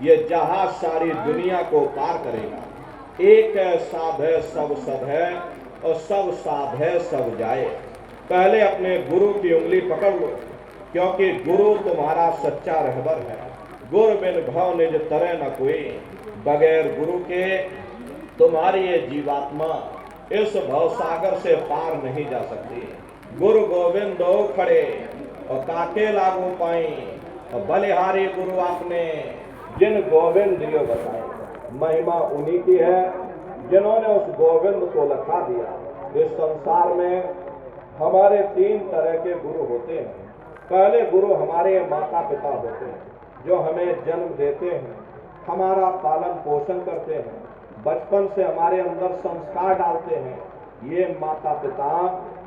ये जहाज सारी दुनिया को पार करेगा। एक है साध है सब सद है और सब साध है सब जाए। पहले अपने गुरु की उंगली पकड़ लो, क्योंकि गुरु तुम्हारा सच्चा रहबर है। गुर बिन भव निज तरह न कोई, बगैर गुरु के तुम्हारी ये जीवात्मा इस भवसागर से पार नहीं जा सकती। गुरु गोविंद हो खड़े और काके लागू पाई, और बलिहारी गुरु आपने जिन गोविंद दियो बताए। महिमा उन्हीं की है जिन्होंने उस गोविंद को लखा दिया। इस संसार में हमारे 3 तरह के गुरु होते हैं। पहले गुरु हमारे माता पिता होते हैं, जो हमें जन्म देते हैं, हमारा पालन पोषण करते हैं, बचपन से हमारे अंदर संस्कार डालते हैं। ये माता पिता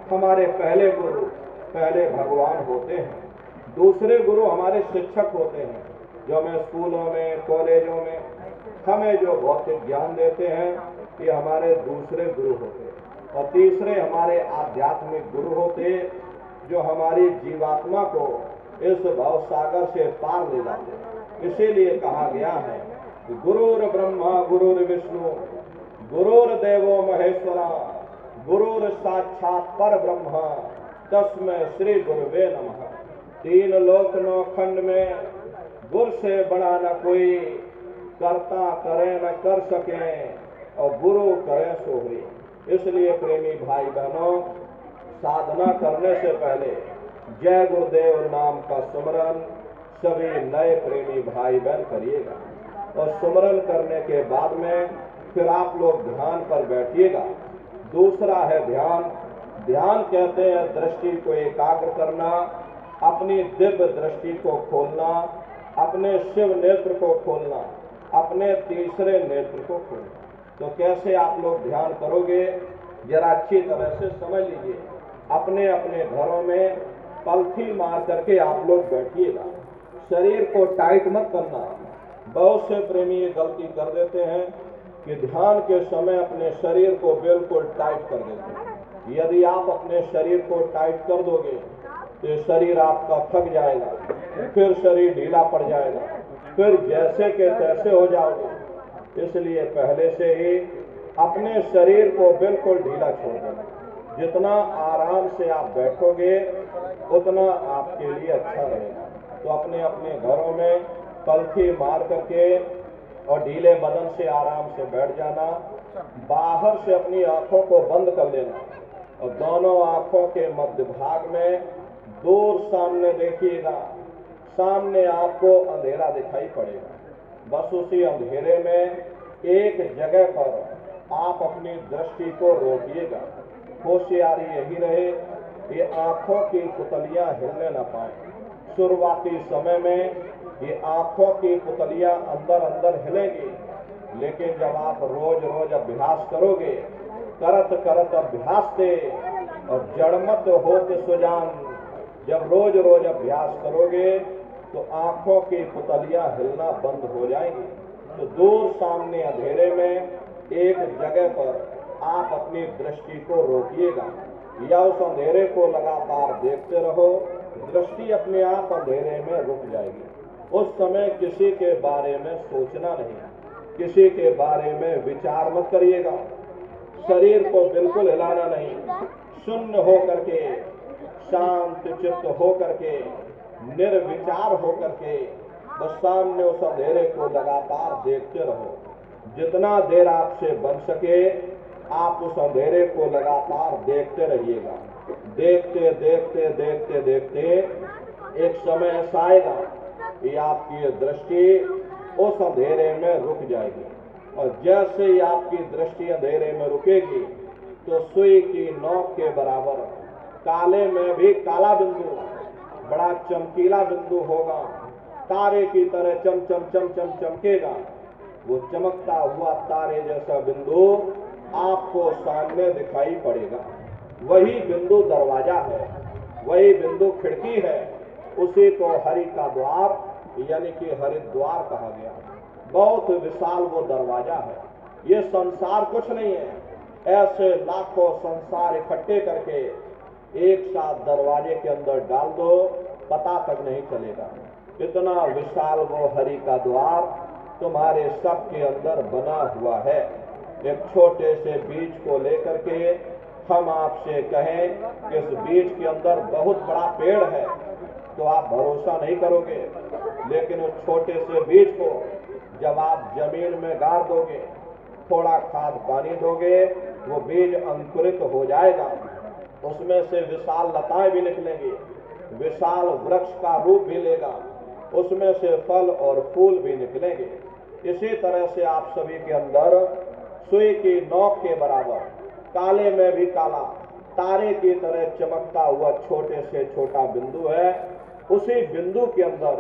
हमारे पहले गुरु, पहले भगवान होते हैं। दूसरे गुरु हमारे शिक्षक होते हैं, जो हमें स्कूलों में कॉलेजों में हमें जो भौतिक ज्ञान देते हैं, ये हमारे दूसरे गुरु होते हैं। और तीसरे हमारे आध्यात्मिक गुरु होते, जो हमारी जीवात्मा को इस भव सागर से पार ले जाते हैं। इसीलिए कहा गया है कि गुरुर ब्रह्मा गुरुर विष्णु गुरुर्देवो महेश्वरा गुरुर साक्षात पर ब्रह्म तस्मै श्री गुरुवे नमः। तीन लोक नौ खंड में गुरु से बड़ा न कोई, करता करे न कर सके और गुरु करे सो हुई। इसलिए प्रेमी भाई बहनों, साधना करने से पहले जय गुरुदेव नाम का सुमरन सभी नए प्रेमी भाई बहन करिएगा और सुमरन करने के बाद में फिर आप लोग ध्यान पर बैठिएगा। दूसरा है ध्यान। ध्यान कहते हैं दृष्टि को एकाग्र करना, अपनी दिव्य दृष्टि को खोलना, अपने शिव नेत्र को खोलना, अपने तीसरे नेत्र को खोलना। तो कैसे आप लोग ध्यान करोगे, जरा अच्छी तरह से समझ लीजिए। अपने अपने घरों में पलथी मार करके आप लोग बैठिएगा। शरीर को टाइट मत करना। बहुत से प्रेमी ये गलती कर देते हैं कि ध्यान के समय अपने शरीर को बिल्कुल टाइट कर देते हैं। यदि आप अपने शरीर को टाइट कर दोगे तो शरीर आपका थक जाएगा, फिर शरीर ढीला पड़ जाएगा, फिर जैसे के तैसे हो जाओगे। इसलिए पहले से ही अपने शरीर को बिल्कुल ढीला छोड़ देना। जितना आराम से आप बैठोगे उतना आपके लिए अच्छा रहेगा। तो अपने अपने घरों में पलथी मार करके और ढीले बदन से आराम से बैठ जाना। बाहर से अपनी आंखों को बंद कर लेना और दोनों आंखों के मध्य भाग में दूर सामने देखिएगा। सामने आपको अंधेरा दिखाई पड़ेगा। बस उसी अंधेरे में एक जगह पर आप अपनी दृष्टि को रोकिएगा। होशियारी यही रहे कि आंखों की पुतलियां हिलने न पाए। शुरुआती समय में ये आंखों की पुतलियां अंदर अंदर हिलेंगी, लेकिन जब आप रोज रोज अभ्यास करोगे, करत करत अभ्यास से और जड़मत होत सुजान, जब रोज रोज अभ्यास करोगे तो आंखों की पुतलियां हिलना बंद हो जाएंगी। तो दूर सामने अंधेरे में एक जगह पर आप अपनी दृष्टि को रोकिएगा या उस अंधेरे को लगातार देखते रहो। दृष्टि अपने आप अंधेरे में रुक जाएगी। उस समय किसी के बारे में सोचना नहीं, किसी के बारे में विचार मत करिएगा। शरीर को बिल्कुल हिलाना नहीं, शून्य हो करके, शांत चित्त हो करके, निर्विचार हो करके बस सामने उस अंधेरे को लगातार देखते रहो। जितना देर आपसे बन सके आप उस अंधेरे को लगातार देखते रहिएगा। देखते देखते देखते देखते एक समय ऐसा आएगा कि आपकी दृष्टि उस अंधेरे में रुक जाएगी और जैसे ही आपकी दृष्टि अंधेरे में रुकेगी तो सुई की नोक के बराबर काले में भी काला बिंदु, बड़ा चमकीला बिंदु होगा, तारे की तरह चम चम चम चम चमकेगा। वो चमकता हुआ तारे जैसा बिंदु आपको सामने दिखाई पड़ेगा। वही बिंदु दरवाजा है, वही बिंदु खिड़की है। उसी को हरि का द्वार यानी कि हरिद्वार कहा गया। बहुत विशाल वो दरवाजा है। ये संसार कुछ नहीं है। ऐसे लाखों संसार इकट्ठे करके एक साथ दरवाजे के अंदर डाल दो, पता तक नहीं चलेगा। इतना विशाल वो हरि का द्वार तुम्हारे सब के अंदर बना हुआ है। एक छोटे से बीज को लेकर के हम आपसे कहें कि इस बीज के अंदर बहुत बड़ा पेड़ है तो आप भरोसा नहीं करोगे, लेकिन उस छोटे से बीज को जब आप जमीन में गाड़ दोगे, थोड़ा खाद पानी दोगे, वो बीज अंकुरित हो जाएगा। उसमें से विशाल लताएं भी निकलेंगी, विशाल वृक्ष का रूप भी लेगा, उसमें से फल और फूल भी निकलेंगे। इसी तरह से आप सभी के अंदर सुई की नोक के बराबर काले में भी काला, तारे की तरह चमकता हुआ छोटे से छोटा बिंदु है। उसी बिंदु के अंदर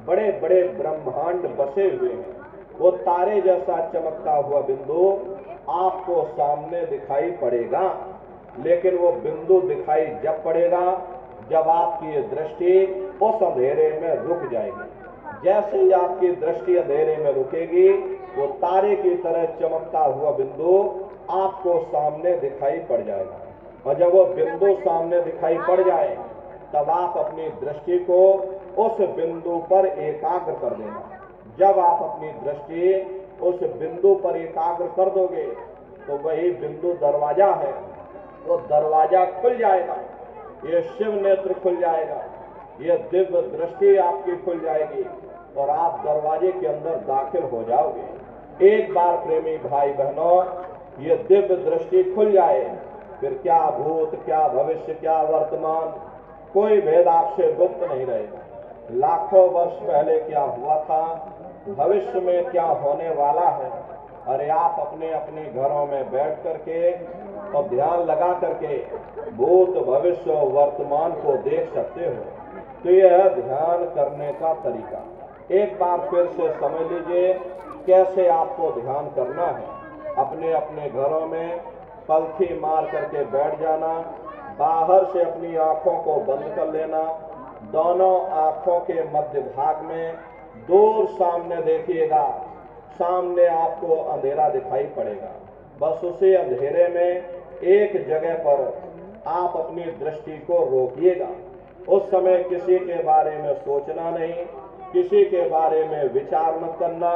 बड़े बड़े ब्रह्मांड बसे हुए हैं। वो तारे जैसा चमकता हुआ बिंदु आपको सामने दिखाई पड़ेगा, लेकिन वो बिंदु दिखाई जब पड़ेगा जब आपकी दृष्टि उस अंधेरे में रुक जाएगी। जैसे ही आपकी दृष्टि अंधेरे में रुकेगी, वो तारे की तरह चमकता हुआ बिंदु आपको सामने दिखाई पड़ जाएगा। और जब वो बिंदु सामने दिखाई पड़ जाए तब आप अपनी दृष्टि को उस बिंदु पर एकाग्र कर देना। जब आप अपनी दृष्टि उस बिंदु पर एकाग्र कर दोगे तो वही बिंदु दरवाजा है, वो दरवाजा खुल जाएगा, ये शिव नेत्र खुल जाएगा, ये दिव्य दृष्टि आपकी खुल जाएगी और आप दरवाजे के अंदर दाखिल हो जाओगे। एक बार प्रेमी भाई बहनों ये दिव्य दृष्टि खुल जाए, फिर क्या भूत, क्या भविष्य, क्या वर्तमान, कोई भेद आपसे गुप्त नहीं रहेगा। लाखों वर्ष पहले क्या हुआ था, भविष्य में क्या होने वाला है, अरे आप अपने अपने घरों में बैठ करके और ध्यान लगा करके भूत, भविष्य और वर्तमान को देख सकते हो। तो यह ध्यान करने का तरीका। एक बार फिर से समझ लीजिए कैसे आपको ध्यान करना है। अपने अपने घरों में पलथी मार करके बैठ जाना, बाहर से अपनी आंखों को बंद कर लेना, दोनों आंखों के मध्य भाग में दूर सामने देखिएगा, सामने आपको अंधेरा दिखाई पड़ेगा। बस उसी अंधेरे में एक जगह पर आप अपनी दृष्टि को रोकिएगा। उस समय किसी के बारे में सोचना नहीं, किसी के बारे में विचार मत करना,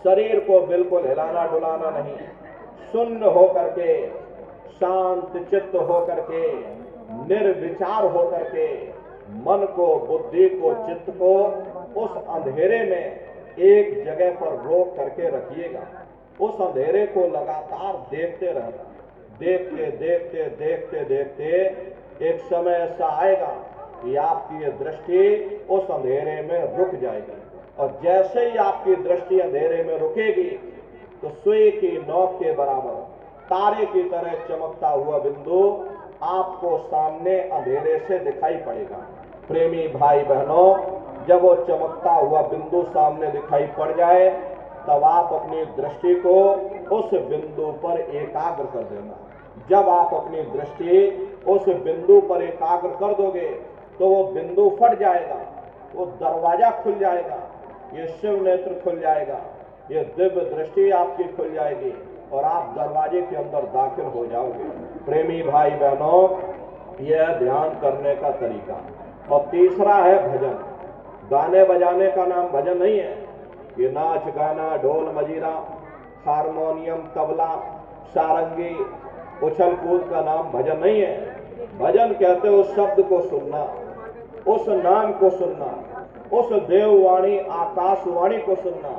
शरीर को बिल्कुल हिलाना डुलाना नहीं, शून्य हो करके, शांत चित्त हो करके, निर्विचार हो करके मन को, बुद्धि को, चित्त को उस अंधेरे में एक जगह पर रोक करके रखिएगा। उस अंधेरे को लगातार देखते रहना। देखते देखते देखते देखते एक समय ऐसा आएगा कि आपकी ये दृष्टि उस अंधेरे में रुक जाएगी और जैसे ही आपकी दृष्टि अंधेरे में रुकेगी तो सुई की नोक के बराबर तारे की तरह चमकता हुआ बिंदु आपको सामने अंधेरे से दिखाई पड़ेगा। प्रेमी भाई बहनों, जब वो चमकता हुआ बिंदु सामने दिखाई पड़ जाए तब आप अपनी दृष्टि को उस बिंदु पर एकाग्र कर देना। जब आप अपनी दृष्टि उस बिंदु पर एकाग्र कर दोगे तो वो बिंदु फट जाएगा, वो दरवाजा खुल जाएगा, ये शिव नेत्र खुल जाएगा, ये दिव्य दृष्टि आपकी खुल जाएगी और आप दरवाजे के अंदर दाखिल हो जाओगे। प्रेमी भाई बहनों, यह ध्यान करने का तरीका। और तीसरा है भजन। गाने बजाने का नाम भजन नहीं है। ये नाच गाना, ढोल मजीरा, हारमोनियम, तबला, सारंगी, उछल कूद का नाम भजन नहीं है। भजन कहते हो उस शब्द को सुनना, उस नाम को सुनना, उस देववाणी आकाशवाणी को सुनना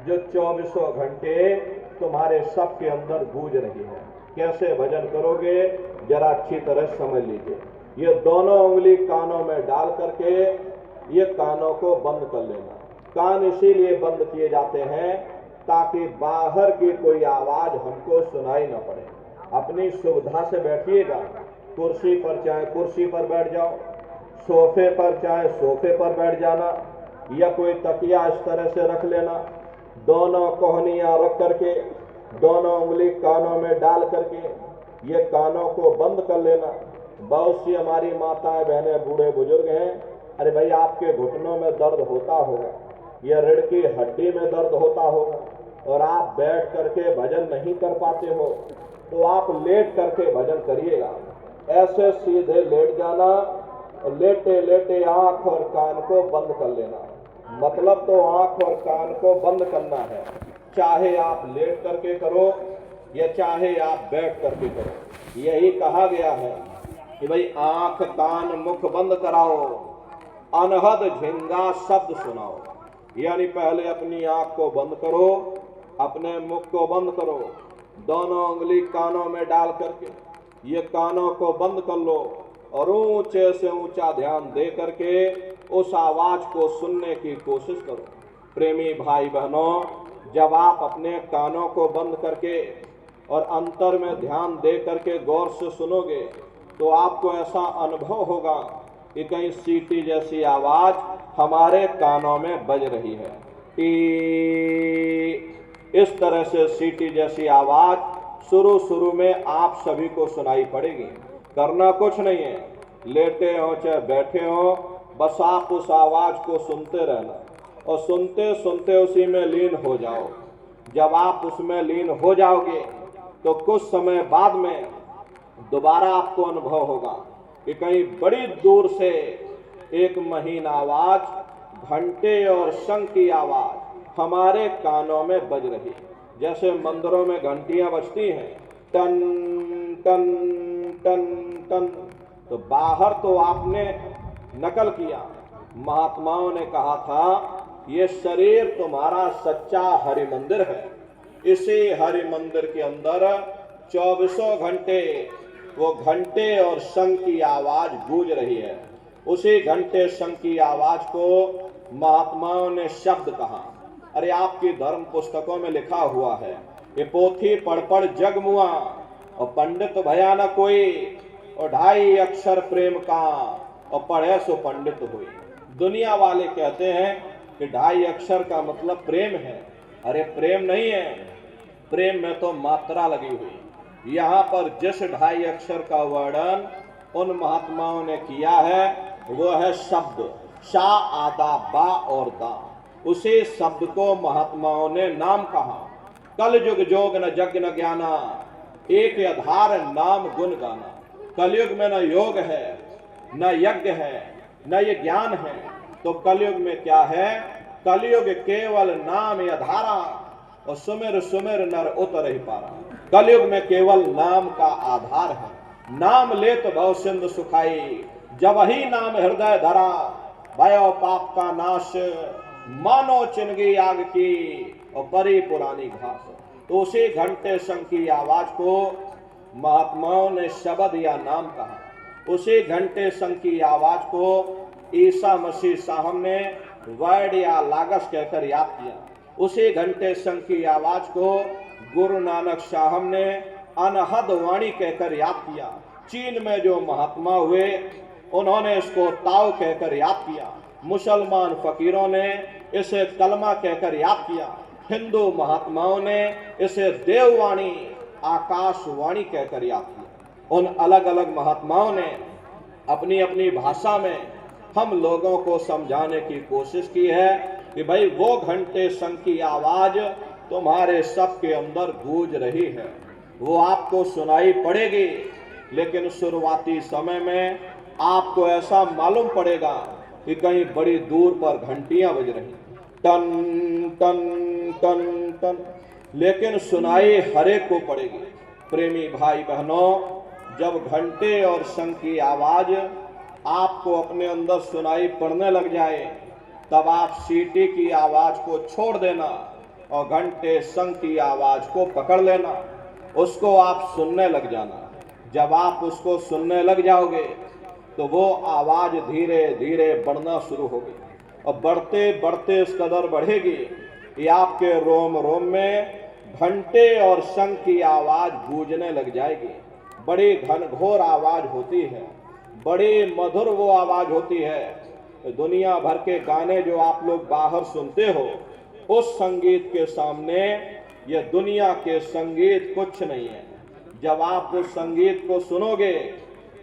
जो 24 घंटे तुम्हारे सब के अंदर गूंज रही है। कैसे भजन करोगे जरा अच्छी तरह समझ लीजिए। ये दोनों उंगली कानों में डाल करके ये कानों को बंद कर लेना। कान इसीलिए बंद किए जाते हैं ताकि बाहर की कोई आवाज हमको सुनाई न पड़े। अपनी सुविधा से बैठिएगा। कुर्सी पर चाहे कुर्सी पर बैठ जाओ, सोफे पर चाहे सोफे पर बैठ जाना, या कोई तकिया इस तरह से रख लेना, दोनों कोहनियां रख करके दोनों उंगली कानों में डाल करके ये कानों को बंद कर लेना। बहुत सी हमारी माताएं, बहनें, बूढ़े बुजुर्ग हैं, अरे भाई आपके घुटनों में दर्द होता होगा, या रीढ़ की हड्डी में दर्द होता होगा और आप बैठ करके भजन नहीं कर पाते हो तो आप लेट करके भजन करिएगा। ऐसे सीधे लेट जाना और लेटे लेटे आंख और कान को बंद कर लेना। मतलब तो आंख और कान को बंद करना है, चाहे आप लेट करके करो या चाहे आप बैठ करके करो। यही कहा गया है कि भाई आंख कान मुख बंद कराओ, अनहद झिंगा शब्द सुनाओ। यानी पहले अपनी आंख को बंद करो, अपने मुख को बंद करो, दोनों उंगली कानों में डाल करके ये कानों को बंद कर लो और ऊंचे से ऊंचा ध्यान दे करके उस आवाज को सुनने की कोशिश करो। प्रेमी भाई बहनों, जब आप अपने कानों को बंद करके और अंतर में ध्यान दे करके गौर से सुनोगे तो आपको ऐसा अनुभव होगा कि कहीं सीटी जैसी आवाज हमारे कानों में बज रही है। इस तरह से सीटी जैसी आवाज शुरू में आप सभी को सुनाई पड़ेगी। करना कुछ नहीं है, लेटे हो चाहे बैठे हो, बस आप उस आवाज को सुनते रहना और सुनते सुनते उसी में लीन हो जाओ। जब आप उसमें लीन हो जाओगे तो कुछ समय बाद में दोबारा आपको अनुभव होगा कि कहीं बड़ी दूर से एक महीन आवाज, घंटे और शंख की आवाज हमारे कानों में बज रही। जैसे मंदिरों में घंटियां बजती हैं, टन टन टन टन। तो बाहर तो आपने नकल किया। महात्माओं ने कहा था ये शरीर तुम्हारा सच्चा हरि मंदिर है। इसी हरि मंदिर के अंदर 24 घंटे वो घंटे और शंख की आवाज गूंज रही है। उसी घंटे शंख की आवाज को महात्माओं ने शब्द कहा। अरे आपकी धर्म पुस्तकों में लिखा हुआ है, ये पोथी पढ़ पढ़ जग मुआ और पंडित भया न कोई, और 2.5 अक्षर प्रेम का और पढ़े सो पंडित हुई। दुनिया वाले कहते हैं कि 2.5 अक्षर का मतलब प्रेम है। अरे प्रेम नहीं है, प्रेम में तो मात्रा लगी हुई। यहाँ पर जिस 2.5 अक्षर का वर्णन उन महात्माओं ने किया है वो है शब्द, शा आदा बा और दा। उसी शब्द को महात्माओं ने नाम कहा। कल युग जोग न जग न ज्ञाना, एक आधार नाम गुण गाना। कलयुग में न योग है, न यज्ञ है, न ये ज्ञान है। तो कलयुग में क्या है? कलयुग केवल नाम आधारा और सुमिर सुमिर नर उतर ही पारा। कलयुग में केवल नाम का आधार है। नाम ले तो भव सिंधु सुखाई, जब ही नाम हृदय धरा, भयो पाप का नाश, मानो चिनगी आग की और परी पुरानी घास। तो उसी घंटे शंख की आवाज को महात्माओं ने शब्द या नाम कहा। उसी घंटे शंख की आवाज को ईसा मसीह साहब ने वर्ड या लागस कहकर याद किया। उसी घंटे शंख की आवाज को गुरु नानक साहब ने अनहद वाणी कहकर याद किया। चीन में जो महात्मा हुए उन्होंने इसको ताओ कहकर याद किया। मुसलमान फकीरों ने इसे कलमा कहकर याद किया। हिंदू महात्माओं ने इसे देववाणी, आकाशवाणी कहकर याद किया। उन अलग अलग महात्माओं ने अपनी अपनी भाषा में हम लोगों को समझाने की कोशिश की है कि भाई वो घंटे शंख की आवाज तुम्हारे सबके अंदर गूंज रही है, वो आपको सुनाई पड़ेगी। लेकिन शुरुआती समय में आपको ऐसा मालूम पड़ेगा कि कहीं बड़ी दूर पर घंटियां बज रही, टन टन टन टन, लेकिन सुनाई हरेक को पड़ेगी। प्रेमी भाई बहनों, जब घंटे और शंख की आवाज आपको अपने अंदर सुनाई पड़ने लग जाए तब आप सीटी की आवाज को छोड़ देना और घंटे शंख की आवाज को पकड़ लेना, उसको आप सुनने लग जाना। जब आप उसको सुनने लग जाओगे तो वो आवाज धीरे धीरे बढ़ना शुरू होगी और बढ़ते बढ़ते इस कदर बढ़ेगी कि आपके रोम रोम में घंटे और शंख की आवाज गूंजने लग जाएगी। बड़ी घनघोर आवाज होती है, बड़ी मधुर वो आवाज होती है। दुनिया भर के गाने जो आप लोग बाहर सुनते हो, उस संगीत के सामने ये दुनिया के संगीत कुछ नहीं है। जब आप उस संगीत को सुनोगे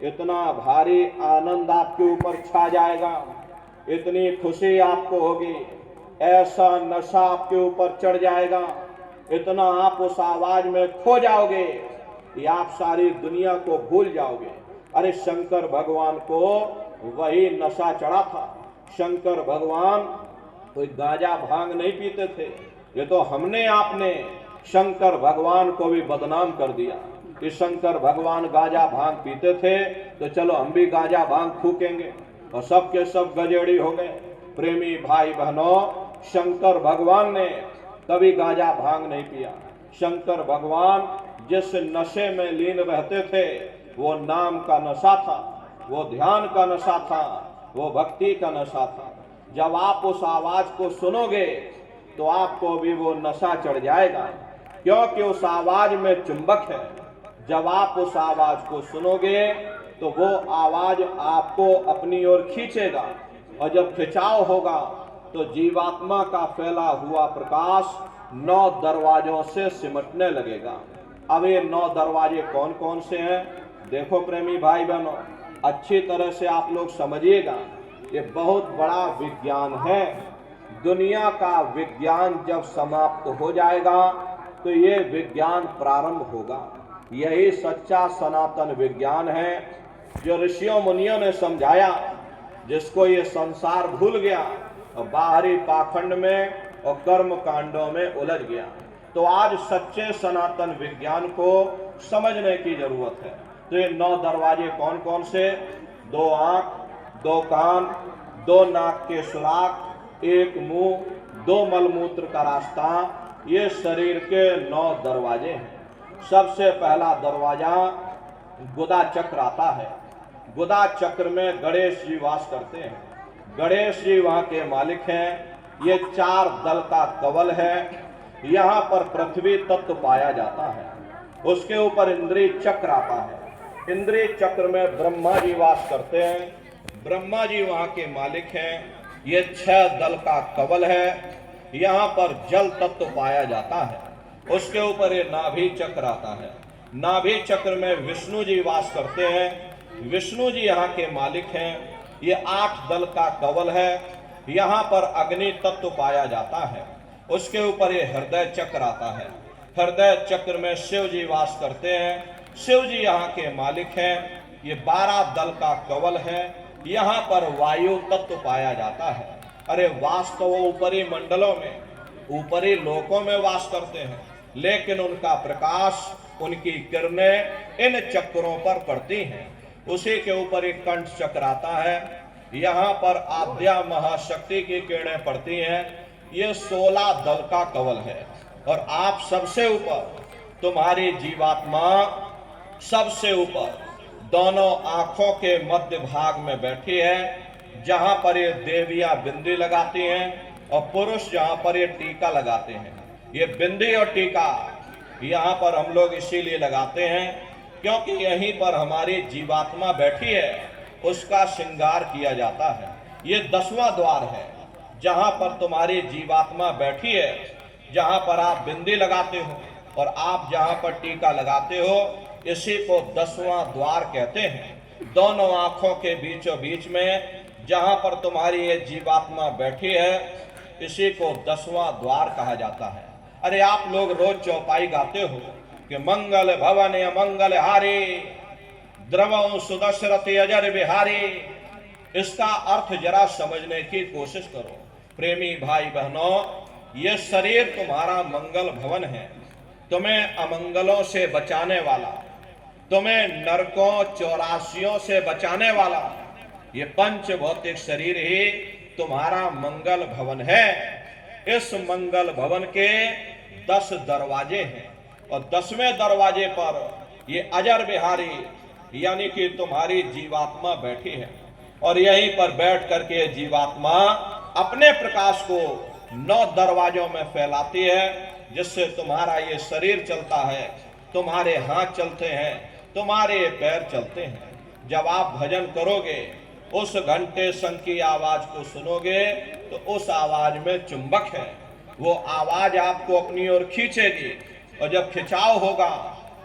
इतना भारी आनंद आपके ऊपर छा जाएगा, इतनी खुशी आपको होगी, ऐसा नशा आपके ऊपर चढ़ जाएगा, इतना आप उस आवाज में खो जाओगे कि आप सारी दुनिया को भूल जाओगे। अरे शंकर भगवान को वही नशा चढ़ा था। शंकर भगवान कोई गांजा भांग नहीं पीते थे। ये तो हमने आपने शंकर भगवान को भी बदनाम कर दिया कि शंकर भगवान गांजा भांग पीते थे तो चलो हम भी गांजा भांग फूकेंगे, और सब के सब गजेड़ी हो गए। प्रेमी भाई बहनों, शंकर भगवान ने कभी गांजा भांग नहीं पिया। शंकर भगवान जिस नशे में लीन रहते थे वो नाम का नशा था, वो ध्यान का नशा था, वो भक्ति का नशा था। जब आप उस आवाज को सुनोगे तो आपको भी वो नशा चढ़ जाएगा, क्योंकि उस आवाज में चुंबक है। जब आप उस आवाज को सुनोगे तो वो आवाज आपको अपनी ओर खींचेगा, और जब खिंचाव होगा तो जीवात्मा का फैला हुआ प्रकाश 9 दरवाजों से सिमटने लगेगा। अब ये 9 दरवाजे कौन कौन से हैं? देखो प्रेमी भाई बहनों, अच्छी तरह से आप लोग समझिएगा, ये बहुत बड़ा विज्ञान है। दुनिया का विज्ञान जब समाप्त हो जाएगा तो ये विज्ञान प्रारंभ होगा। यही सच्चा सनातन विज्ञान है। जो ऋषियों मुनियों ने समझाया, जिसको ये संसार भूल गया और बाहरी पाखंड में और कर्म कांडों में उलझ गया। तो आज सच्चे सनातन विज्ञान को समझने की जरूरत है। तो ये 9 दरवाजे कौन कौन से? 2 आंख, 2 कान, 2 नाक के सुराख, 1 मुंह, 2 मलमूत्र का रास्ता, ये शरीर के 9 दरवाजे हैं। सबसे पहला दरवाजा गुदा चक्र आता है। गुदा चक्र में गणेश जी वास करते हैं। गणेश जी वहां के मालिक हैं। ये 4 दल का कवल है। यहाँ पर पृथ्वी तत्व पाया जाता है। उसके ऊपर इंद्रिय चक्र आता है। इंद्रिय चक्र में ब्रह्मा जी वास करते हैं। ब्रह्मा जी वहां के मालिक हैं। ये 6 दल का कवल है। यहाँ पर जल तत्व पाया जाता है। उसके ऊपर ये नाभि चक्र आता है। नाभि चक्र में विष्णु जी वास करते हैं। विष्णु जी यहाँ के मालिक हैं। ये 8 दल का कवल है। यहाँ पर अग्नि तत्व पाया जाता है। उसके ऊपर ये हृदय चक्र आता है। हृदय चक्र में शिव जी वास करते हैं। शिव जी यहाँ के मालिक हैं। ये 12 दल का कवल है। यहाँ पर वायु तत्व पाया जाता है। अरे वास तो वो ऊपरी मंडलों में, ऊपरी लोकों में वास करते हैं, लेकिन उनका प्रकाश, उनकी किरणें इन चक्रों पर पड़ती हैं। उसी के ऊपर एक कंठ चक्र आता है। यहाँ पर आद्या महाशक्ति की किरणें पड़ती हैं। ये 16 दल का कवल है। और आप सबसे ऊपर, तुम्हारी जीवात्मा सबसे ऊपर दोनों आंखों के मध्य भाग में बैठी है, जहां पर ये देवियां बिंदी लगाती हैं और पुरुष जहां पर ये टीका लगाते हैं। ये बिंदी और टीका यहाँ पर हम लोग इसीलिए लगाते हैं क्योंकि यहीं पर हमारी जीवात्मा बैठी है, उसका श्रृंगार किया जाता है। ये 10वां द्वार है जहां पर तुम्हारी जीवात्मा बैठी है, जहां पर आप बिंदी लगाते हो और आप जहां पर टीका लगाते हो, इसी को 10वां द्वार कहते हैं। दोनों आंखों के बीचों बीच में जहां पर तुम्हारी ये जीवात्मा बैठी है, इसी को 10वां द्वार कहा जाता है। अरे आप लोग रोज चौपाई गाते हो कि मंगल भवन मंगल हारी, द्रवं सुदशरथ अजर बिहारी। इसका अर्थ जरा समझने की कोशिश करो। प्रेमी भाई बहनों, ये शरीर तुम्हारा मंगल भवन है, तुम्हें अमंगलों से बचाने वाला, तुम्हें नरकों 84 से बचाने वाला ये पंच भौतिक शरीर ही तुम्हारा मंगल भवन है। इस मंगल भवन के 10 दरवाजे हैं और 10वें दरवाजे पर ये अजर बिहारी यानी कि तुम्हारी जीवात्मा बैठी है। और यहीं पर बैठ करके जीवात्मा अपने प्रकाश को 9 दरवाजों में फैलाती है, जिससे तुम्हारा ये शरीर चलता है, तुम्हारे हाथ चलते हैं, तुम्हारे पैर चलते हैं। जब आप भजन करोगे, उस घंटे शंख की आवाज को सुनोगे तो उस आवाज में चुंबक है, वो आवाज आपको अपनी ओर खींचेगी। और जब खिंचाव होगा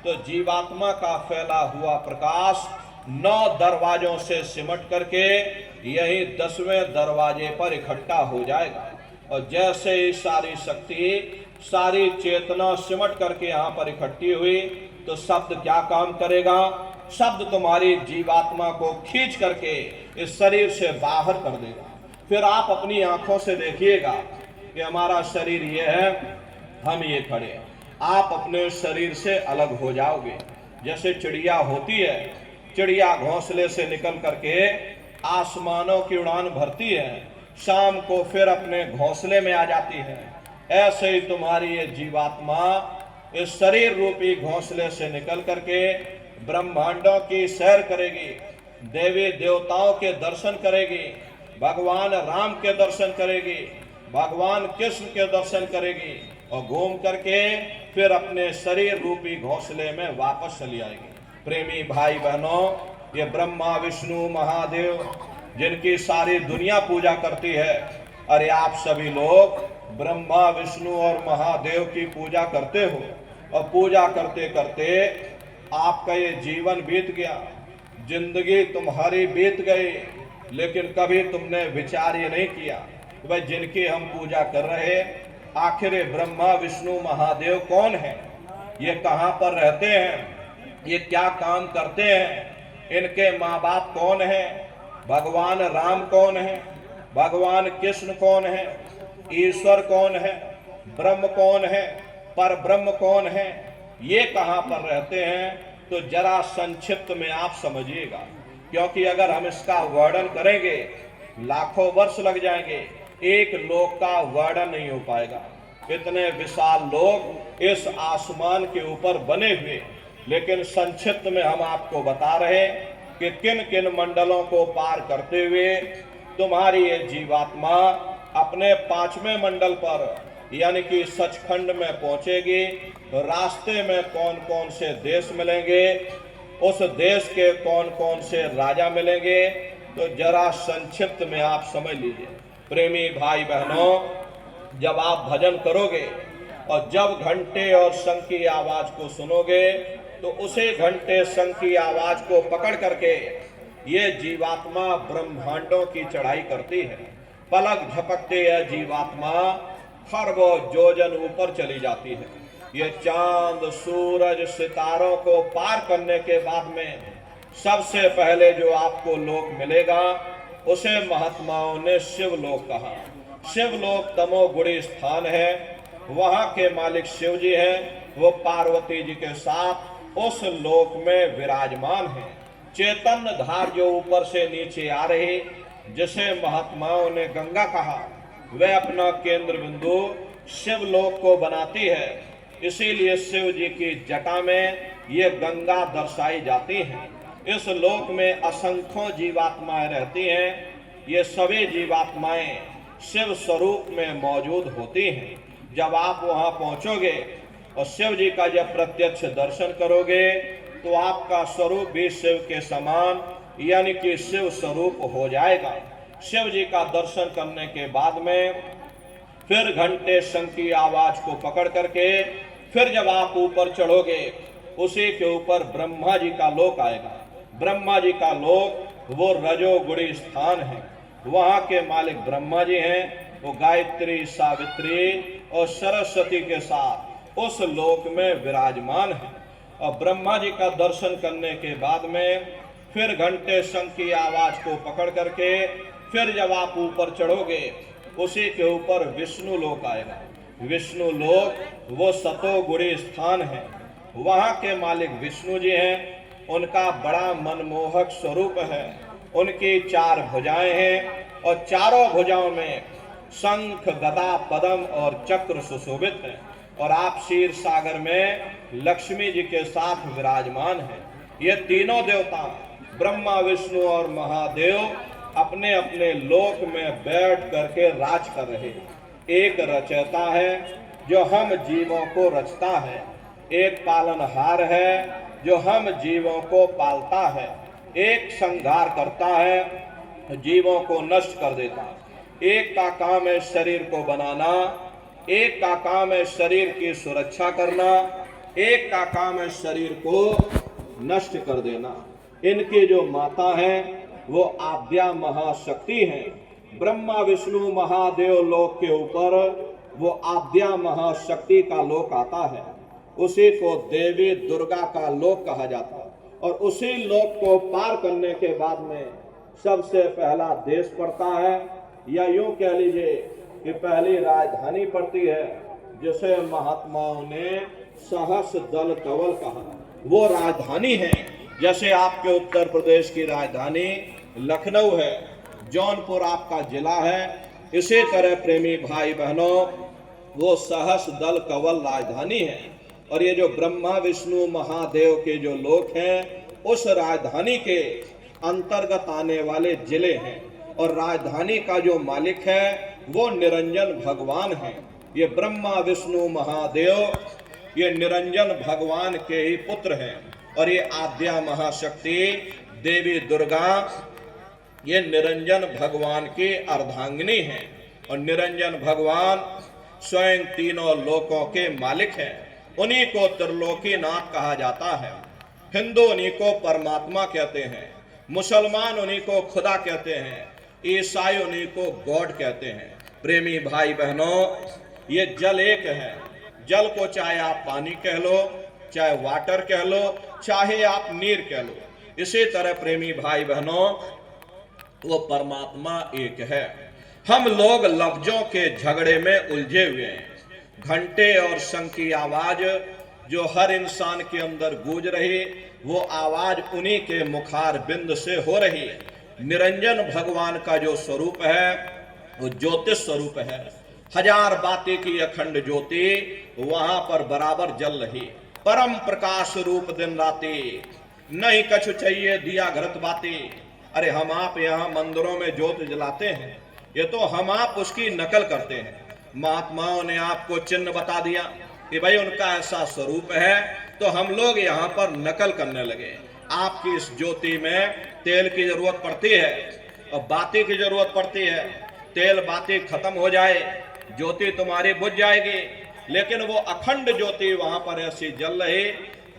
तो जीवात्मा का फैला हुआ प्रकाश 9 दरवाजों से सिमट करके यही 10वें दरवाजे पर इकट्ठा हो जाएगा। और जैसे ही सारी शक्ति, सारी चेतना सिमट करके यहाँ पर इकट्ठी हुई तो शब्द क्या काम करेगा? शब्द तुम्हारी जीवात्मा को खींच करके इस शरीर से बाहर कर देगा। फिर आप अपनी आंखों से देखिएगा कि हमारा शरीर ये है, हम ये खड़े हैं। आप अपने शरीर से अलग हो जाओगे। जैसे चिड़िया होती है, चिड़िया घोंसले से निकल करके आसमानों की उड़ान भरती है, शाम को फिर अपने घोंसले में आ जाती है। ऐसे ही तुम्हारी ये जीवात्मा इस शरीर रूपी घोंसले से निकल करके ब्रह्मांडों की सैर करेगी, देवी देवताओं के दर्शन करेगी, भगवान राम के दर्शन करेगी, भगवान कृष्ण के दर्शन करेगी और घूम करके फिर अपने शरीर रूपी घोंसले में वापस चली आएगी। प्रेमी भाई बहनों, ये ब्रह्मा विष्णु महादेव जिनकी सारी दुनिया पूजा करती है, अरे आप सभी लोग ब्रह्मा विष्णु और महादेव की पूजा करते हो और पूजा करते करते आपका ये जीवन बीत गया, जिंदगी तुम्हारी बीत गई, लेकिन कभी तुमने विचार ये नहीं किया कि भाई जिनकी हम पूजा कर रहे, आखिर ब्रह्मा विष्णु महादेव कौन है, ये कहाँ पर रहते हैं, ये क्या काम करते हैं, इनके माँ बाप कौन है, भगवान राम कौन है, भगवान कृष्ण कौन है, ईश्वर कौन है, ब्रह्म कौन है, पर ब्रह्म कौन है, ये कहां पर रहते हैं, तो जरा संक्षिप्त में आप समझिएगा। क्योंकि अगर हम इसका वर्णन करेंगे लाखों वर्ष लग जाएंगे, एक लोक का वर्णन नहीं हो पाएगा। इतने विशाल लोग इस आसमान के ऊपर बने हुए, लेकिन संक्षिप्त में हम आपको बता रहे कि किन किन मंडलों को पार करते हुए तुम्हारी ये जीवात्मा अपने 5वें मंडल पर यानी कि सचखंड में पहुंचेगी। तो रास्ते में कौन कौन से देश मिलेंगे, उस देश के कौन कौन से राजा मिलेंगे, तो जरा संक्षिप्त में आप समझ लीजिए। प्रेमी भाई बहनों, जब आप भजन करोगे और जब घंटे और शंख की आवाज को सुनोगे, तो उसे घंटे शंख की आवाज को पकड़ करके ये जीवात्मा ब्रह्मांडों की चढ़ाई करती है। पलक झपकते यह जीवात्मा खरबों योजन ऊपर चली जाती है। ये चांद सूरज सितारों को पार करने के बाद में सबसे पहले जो आपको लोक मिलेगा, उसे महात्माओं ने शिवलोक कहा। शिवलोक तमोगुणी स्थान है, वहां के मालिक शिव जी हैं, वो पार्वती जी के साथ उस लोक में विराजमान है। चैतन्य धार जो ऊपर से नीचे आ रही, जिसे महात्माओं ने गंगा कहा, वह अपना केंद्र बिंदु शिवलोक को बनाती है। इसीलिए शिव जी की जटा में ये गंगा दर्शाई जाती है। इस लोक में असंख्यों जीवात्माएं रहती हैं। ये सभी जीवात्माएं शिव स्वरूप में मौजूद होती हैं। जब आप वहां पहुंचोगे और शिव जी का जब प्रत्यक्ष दर्शन करोगे, तो आपका स्वरूप भी शिव के समान यानी कि शिव स्वरूप हो जाएगा। शिव जी का दर्शन करने के बाद में फिर घंटे शंख की आवाज को पकड़ करके फिर जब आप ऊपर चढ़ोगे, उसी के ऊपर ब्रह्मा जी का लोक आएगा। ब्रह्मा जी का लोक वो रजोगुणी स्थान है। वहां के मालिक ब्रह्मा जी हैं। वो गायत्री, सावित्री और सरस्वती के साथ उस लोक में विराजमान है। और ब्रह्मा जी का दर्शन करने के बाद में फिर घंटे शंख की आवाज को पकड़ करके फिर जब आप ऊपर चढ़ोगे, उसी के ऊपर विष्णु लोक आएगा। विष्णु लोक वो सतोगुणी स्थान है। वहां के मालिक विष्णु जी हैं। उनका बड़ा मनमोहक स्वरूप है। उनकी 4 भुजाएं हैं और चारों भुजाओं में शंख, गदा, पद्म और चक्र सुशोभित है। और आप क्षीर सागर में लक्ष्मी जी के साथ विराजमान हैं। ये तीनों देवता ब्रह्मा, विष्णु और महादेव अपने अपने लोक में बैठ करके राज कर रहे हैं। एक रचयिता है जो हम जीवों को रचता है, एक पालनहार है जो हम जीवों को पालता है, एक संहार करता है, जीवों को नष्ट कर देता है। एक का काम है शरीर को बनाना, एक का काम है शरीर की सुरक्षा करना, एक का काम है शरीर को नष्ट कर देना। इनकी जो माता है वो आद्या महाशक्ति है। ब्रह्मा, विष्णु, महादेव लोक के ऊपर वो आद्या महाशक्ति का लोक आता है। उसी को देवी दुर्गा का लोक कहा जाता है। और उसी लोक को पार करने के बाद में सबसे पहला देश पड़ता है, या यूं कह लीजिए कि पहली राजधानी पड़ती है, जिसे महात्माओं ने सहस दल कवल कहा। वो राजधानी है, जैसे आपके उत्तर प्रदेश की राजधानी लखनऊ है, जौनपुर आपका जिला है। इसी तरह प्रेमी भाई बहनों, वो सहस दल कवल राजधानी है। और ये जो ब्रह्मा, विष्णु, महादेव के जो लोक हैं, उस राजधानी के अंतर्गत आने वाले जिले हैं। और राजधानी का जो मालिक है वो निरंजन भगवान है। ये ब्रह्मा, विष्णु, महादेव ये निरंजन भगवान के ही पुत्र हैं। और ये आद्या महाशक्ति देवी दुर्गा ये निरंजन भगवान की अर्धांगिनी हैं। और निरंजन भगवान स्वयं तीनों लोकों के मालिक हैं। उन्हीं को त्रिलोकीनाथ कहा जाता है। हिंदू उन्हीं को परमात्मा कहते हैं, मुसलमान उन्हीं को खुदा कहते हैं, ईसाई उन्हीं को गॉड कहते हैं। प्रेमी भाई बहनों, ये जल एक है। जल को चाहे आप पानी कह लो, चाहे वाटर कह लो, चाहे आप नीर कह लो, इसी तरह प्रेमी भाई बहनों, वो परमात्मा एक है। हम लोग लफ्जों के झगड़े में उलझे हुए हैं। घंटे और शंख की आवाज जो हर इंसान के अंदर गूंज रही, वो आवाज उन्हीं के मुखार बिंद से हो रही है। निरंजन भगवान का जो स्वरूप है वो ज्योतिष स्वरूप है। हजार बातें की अखंड ज्योति वहां पर बराबर जल रही। परम प्रकाश रूप दिन राती, नहीं कछु चाहिए दिया घृत बाती। अरे हम आप यहाँ मंदिरों में ज्योत जलाते हैं, ये तो हम आप उसकी नकल करते हैं। महात्माओं ने आपको चिन्ह बता दिया कि भाई उनका ऐसा स्वरूप है, तो हम लोग यहाँ पर नकल करने लगे। आपकी इस ज्योति में तेल की जरूरत पड़ती है और बाती की जरूरत पड़ती है। तेल बाती खत्म हो जाए, ज्योति तुम्हारी बुझ जाएगी। लेकिन वो अखंड ज्योति वहां पर ऐसी जल रही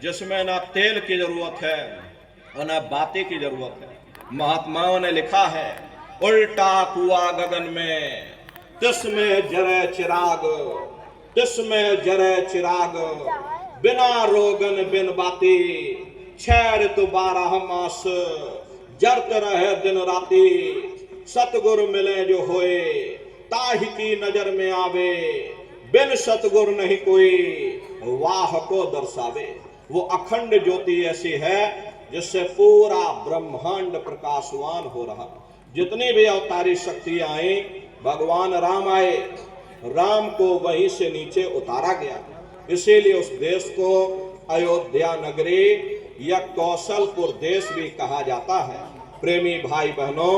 जिसमें ना तेल की जरूरत है और ना बाती की जरूरत है। महात्माओं ने लिखा है, उल्टा कुआ गगन में तिसमें जरे चिराग, तिसमें जरे चिराग, बिना रोगन बिन बाती, 6 ऋतु 12 मास जरत रहे दिन राती। सतगुरु मिले जो होए ताहि की नजर में आवे, बिन सतगुरु नहीं कोई वाह को दर्शावे। वो अखंड ज्योति ऐसी है जिससे पूरा ब्रह्मांड प्रकाशवान हो रहा। जितनी भी अवतारी शक्तियां आई, भगवान राम आए, राम को वहीं से नीचे उतारा गया। इसीलिए उस देश को अयोध्या नगरी या कौशलपुर देश भी कहा जाता है। प्रेमी भाई बहनों,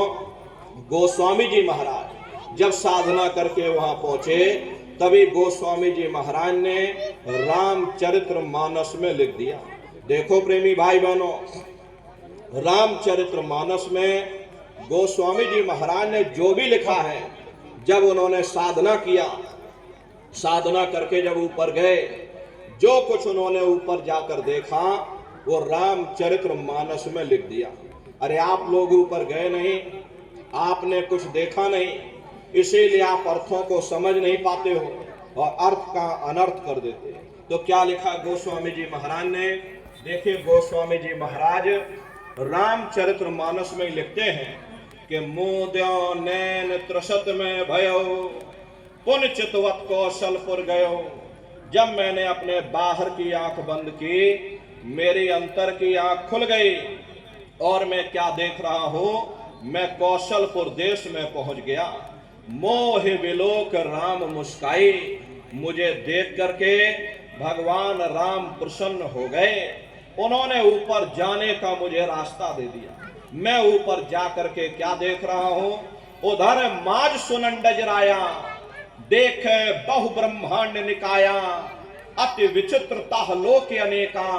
गोस्वामी जी महाराज जब साधना करके वहां पहुंचे, तभी गोस्वामी जी महाराज ने रामचरित्र मानस में लिख दिया। देखो प्रेमी भाई बहनों, रामचरित्र मानस में गोस्वामी जी महाराज ने जो भी लिखा है, जब उन्होंने साधना किया, साधना करके जब ऊपर गए, जो कुछ उन्होंने ऊपर जाकर देखा वो रामचरित्र मानस में लिख दिया। अरे आप लोग ऊपर गए नहीं, आपने कुछ देखा नहीं, इसीलिए आप अर्थों को समझ नहीं पाते हो और अर्थ का अनर्थ कर देते हो। तो क्या लिखा गोस्वामी जी महाराज ने? देखिए गोस्वामी जी महाराज रामचरित्र मानस में लिखते हैं कि मोद्यो नैन त्रसत में भयो, पुन चितवत कौशलपुर गयो। जब मैंने अपने बाहर की आंख बंद की, मेरी अंतर की आंख खुल गई और मैं क्या देख रहा हूं, मैं कौशलपुर देश में पहुंच गया। मोह विलोक राम मुस्काई, मुझे देख करके भगवान राम प्रसन्न हो गए। उन्होंने ऊपर जाने का मुझे रास्ता दे दिया। मैं ऊपर जा करके क्या देख रहा हूं, उधर माज सुनंडज राया, देखे बहु ब्रह्मांड निकाया, अति विचित्रता लोक अनेका,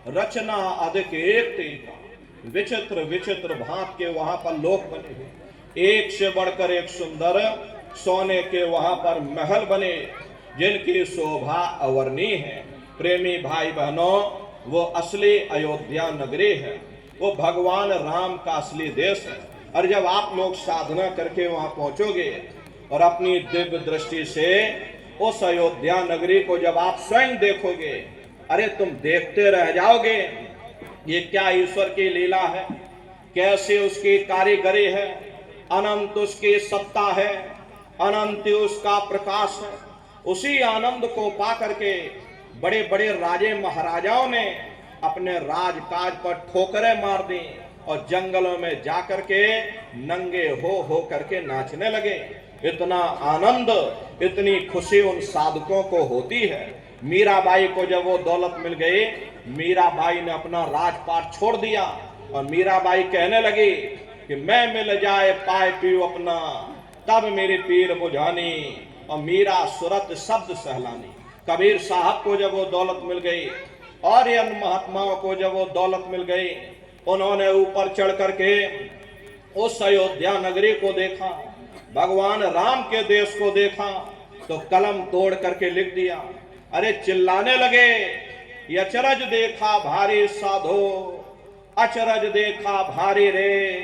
रचना अधिक एक तेका। विचित्र विचित्र भांत के वहां पर लोक बने हुए, एक से बढ़कर एक सुंदर सोने के वहां पर महल बने, जिनकी शोभा अवर्णीय है। प्रेमी भाई बहनों, वो असली अयोध्या नगरी है, वो भगवान राम का असली देश है। और जब आप लोग साधना करके वहां पहुंचोगे और अपनी दिव्य दृष्टि से उस अयोध्या नगरी को जब आप स्वयं देखोगे, अरे तुम देखते रह जाओगे, ये क्या ईश्वर की लीला है, कैसे उसकी कारीगरी है, अनंत उसकी सत्ता है, अनंत उसका प्रकाश है। उसी आनंद को पा करके बड़े बड़े राजे महाराजाओं ने अपने राजकाज पर ठोकरें मार दी और जंगलों में जाकर के नंगे हो करके नाचने लगे। इतना आनंद, इतनी खुशी उन साधकों को होती है। मीराबाई को जब वो दौलत मिल गई, मीराबाई ने अपना राजपाट छोड़ दिया और मीराबाई कहने लगी कि मैं मिल जाए पाए पीऊ अपना, तब मेरी पीर बुझानी, और मीरा सुरत शब्द सहलानी। कबीर साहब को जब वो दौलत मिल गई और ये अन्य महात्माओं को जब वो दौलत मिल गई, उन्होंने ऊपर चढ़ करके उस अयोध्या नगरी को देखा, भगवान राम के देश को देखा, तो कलम तोड़ करके लिख दिया। अरे चिल्लाने लगे, ये अचरज देखा भारी साधो, अचरज देखा भारी रे,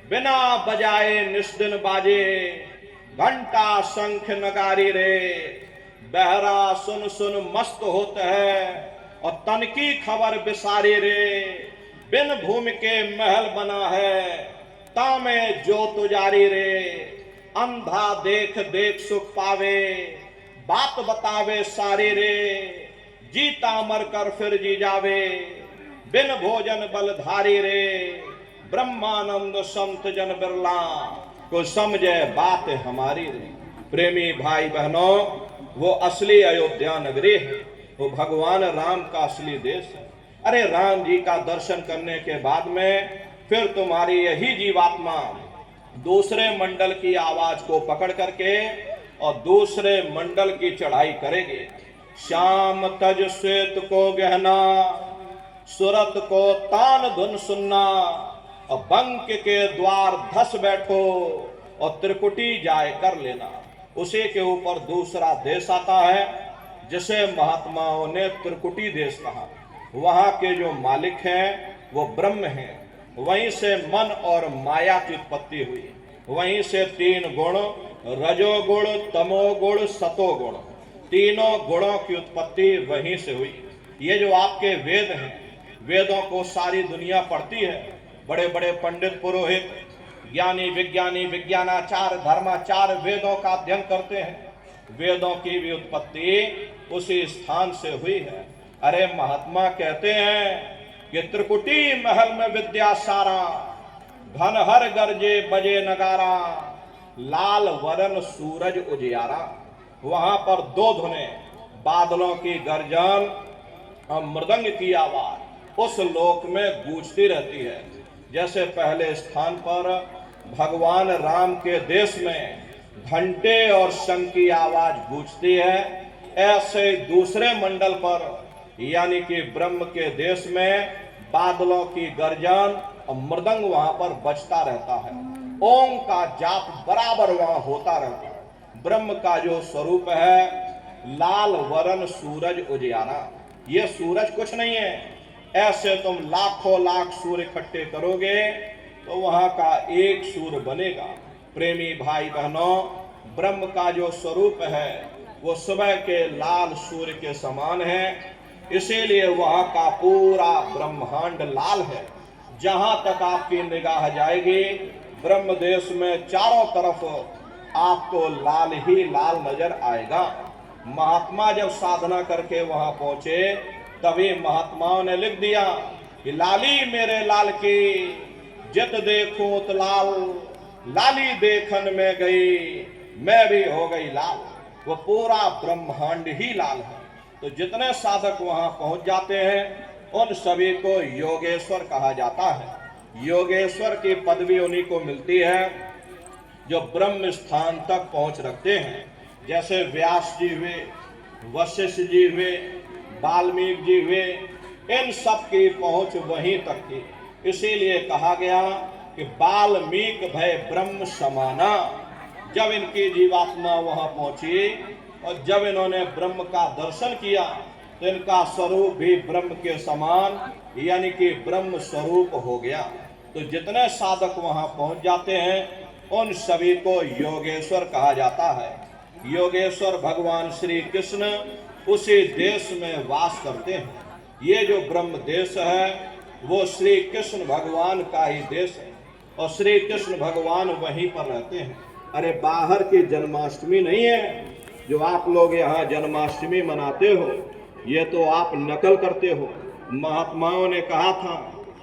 बिना बजाए निस्दिन बाजे, घंटा शंख नगारी रे, बहरा सुन सुन मस्त होता है और तन की खबर बिसारी रे, बिन भूमि के महल बना है, तामे जो तुजारी रे। अंधा देख देख सुख पावे, बात बतावे सारी रे। जीता मर कर फिर जी जावे, बिन भोजन बलधारी रे। ब्रह्मानंद संत जन बिरला, को समझे बात हमारी रे। प्रेमी भाई बहनों, वो असली अयोध्या नगरी है, वो भगवान राम का असली देश है। अरे राम जी का दर्शन करने के बाद में फिर तुम्हारी यही जीवात्मा दूसरे मंडल की आवाज को पकड़ करके और दूसरे मंडल की चढ़ाई करेगी। श्याम तज श्वेत को गहना, सुरत को तान धुन सुनना। और बंक के द्वार धस बैठो और त्रिकुटी जाए कर लेना। उसी के ऊपर दूसरा देश आता है जिसे महात्माओं ने त्रिकुटी देश कहा। वहां के जो मालिक हैं वो ब्रह्म हैं। वहीं से मन और माया की उत्पत्ति हुई। वहीं से तीन गुण, रजोगुण, तमोगुण, सतोगुण, तीनों गुणों की उत्पत्ति वहीं से हुई। ये जो आपके वेद हैं, वेदों को सारी दुनिया पढ़ती है। बड़े बड़े पंडित, पुरोहित, ज्ञानी, विज्ञानी, विज्ञानाचार, धर्माचार वेदों का अध्ययन करते हैं। वेदों की भी उत्पत्ति उसी स्थान से हुई है। अरे महात्मा कहते हैं कि त्रिकुटी महल में विद्या सारा, घन हर गरजे बजे नगारा, लाल वरन सूरज उजियारा। वहां पर दो धुने, बादलों की गर्जन और मृदंग की आवाज उस लोक में गूंजती रहती है। जैसे पहले स्थान पर भगवान राम के देश में घंटे और शंख की आवाज गूंजती है, ऐसे दूसरे मंडल पर यानी कि ब्रह्म के देश में बादलों की गर्जन और मृदंग वहां पर बजता रहता है। ओम का जाप बराबर वहां होता रहता है। ब्रह्म का जो स्वरूप है, लाल वरन सूरज उजियारा। ये सूरज कुछ नहीं है। ऐसे तुम लाखों लाख सूर्य इकट्ठे करोगे तो वहां का एक सूर्य बनेगा। प्रेमी भाई बहनों, ब्रह्म का जो स्वरूप है वो सुबह के लाल सूर्य के समान है। इसीलिए वहां का पूरा ब्रह्मांड लाल है। जहां तक आपकी निगाह जाएगी ब्रह्म देश में चारों तरफ आपको लाल ही लाल नजर आएगा। महात्मा जब साधना करके वहां पहुंचे तभी महात्माओं ने लिख दिया कि लाली मेरे लाल की, जित देखूं तो लाल, लाली देखन में गई, मैं भी हो गई लाल। वो पूरा ब्रह्मांड ही लाल है। तो जितने साधक वहां पहुंच जाते हैं उन सभी को योगेश्वर कहा जाता है। योगेश्वर की पदवी उन्हीं को मिलती है जो ब्रह्म स्थान तक पहुंच रखते हैं। जैसे व्यास जी हुए, वशिष्ठ जी हुए, वाल्मीकि जी हुए, इन सब की पहुंच वहीं तक थी। इसीलिए कहा गया कि वाल्मीकि भय ब्रह्म समाना। जब इनकी जीवात्मा वहां पहुंची और जब इन्होंने ब्रह्म का दर्शन किया तो इनका स्वरूप भी ब्रह्म के समान यानी कि ब्रह्म स्वरूप हो गया। तो जितने साधक वहां पहुंच जाते हैं उन सभी को योगेश्वर कहा जाता है। योगेश्वर भगवान श्री कृष्ण उसी देश में वास करते हैं। ये जो ब्रह्म देश है वो श्री कृष्ण भगवान का ही देश है और श्री कृष्ण भगवान वहीं पर रहते हैं। अरे बाहर की जन्माष्टमी नहीं है जो आप लोग यहाँ जन्माष्टमी मनाते हो, ये तो आप नकल करते हो। महात्माओं ने कहा था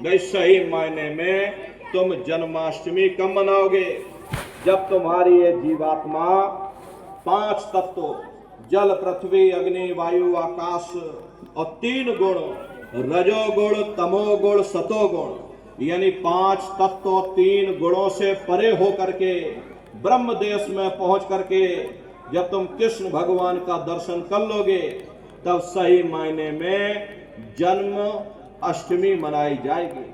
भाई सही मायने में तुम जन्माष्टमी कब मनाओगे? जब तुम्हारी ये जीवात्मा 5 तत्व जल, पृथ्वी, अग्नि, वायु, आकाश और 3 गुण, रजोगुण, तमोगुण, सतोगुण यानी 5 तत्व 3 गुणों से परे हो करके ब्रह्म देश में पहुंच करके जब तुम कृष्ण भगवान का दर्शन कर लोगे तब सही मायने में जन्म अष्टमी मनाई जाएगी।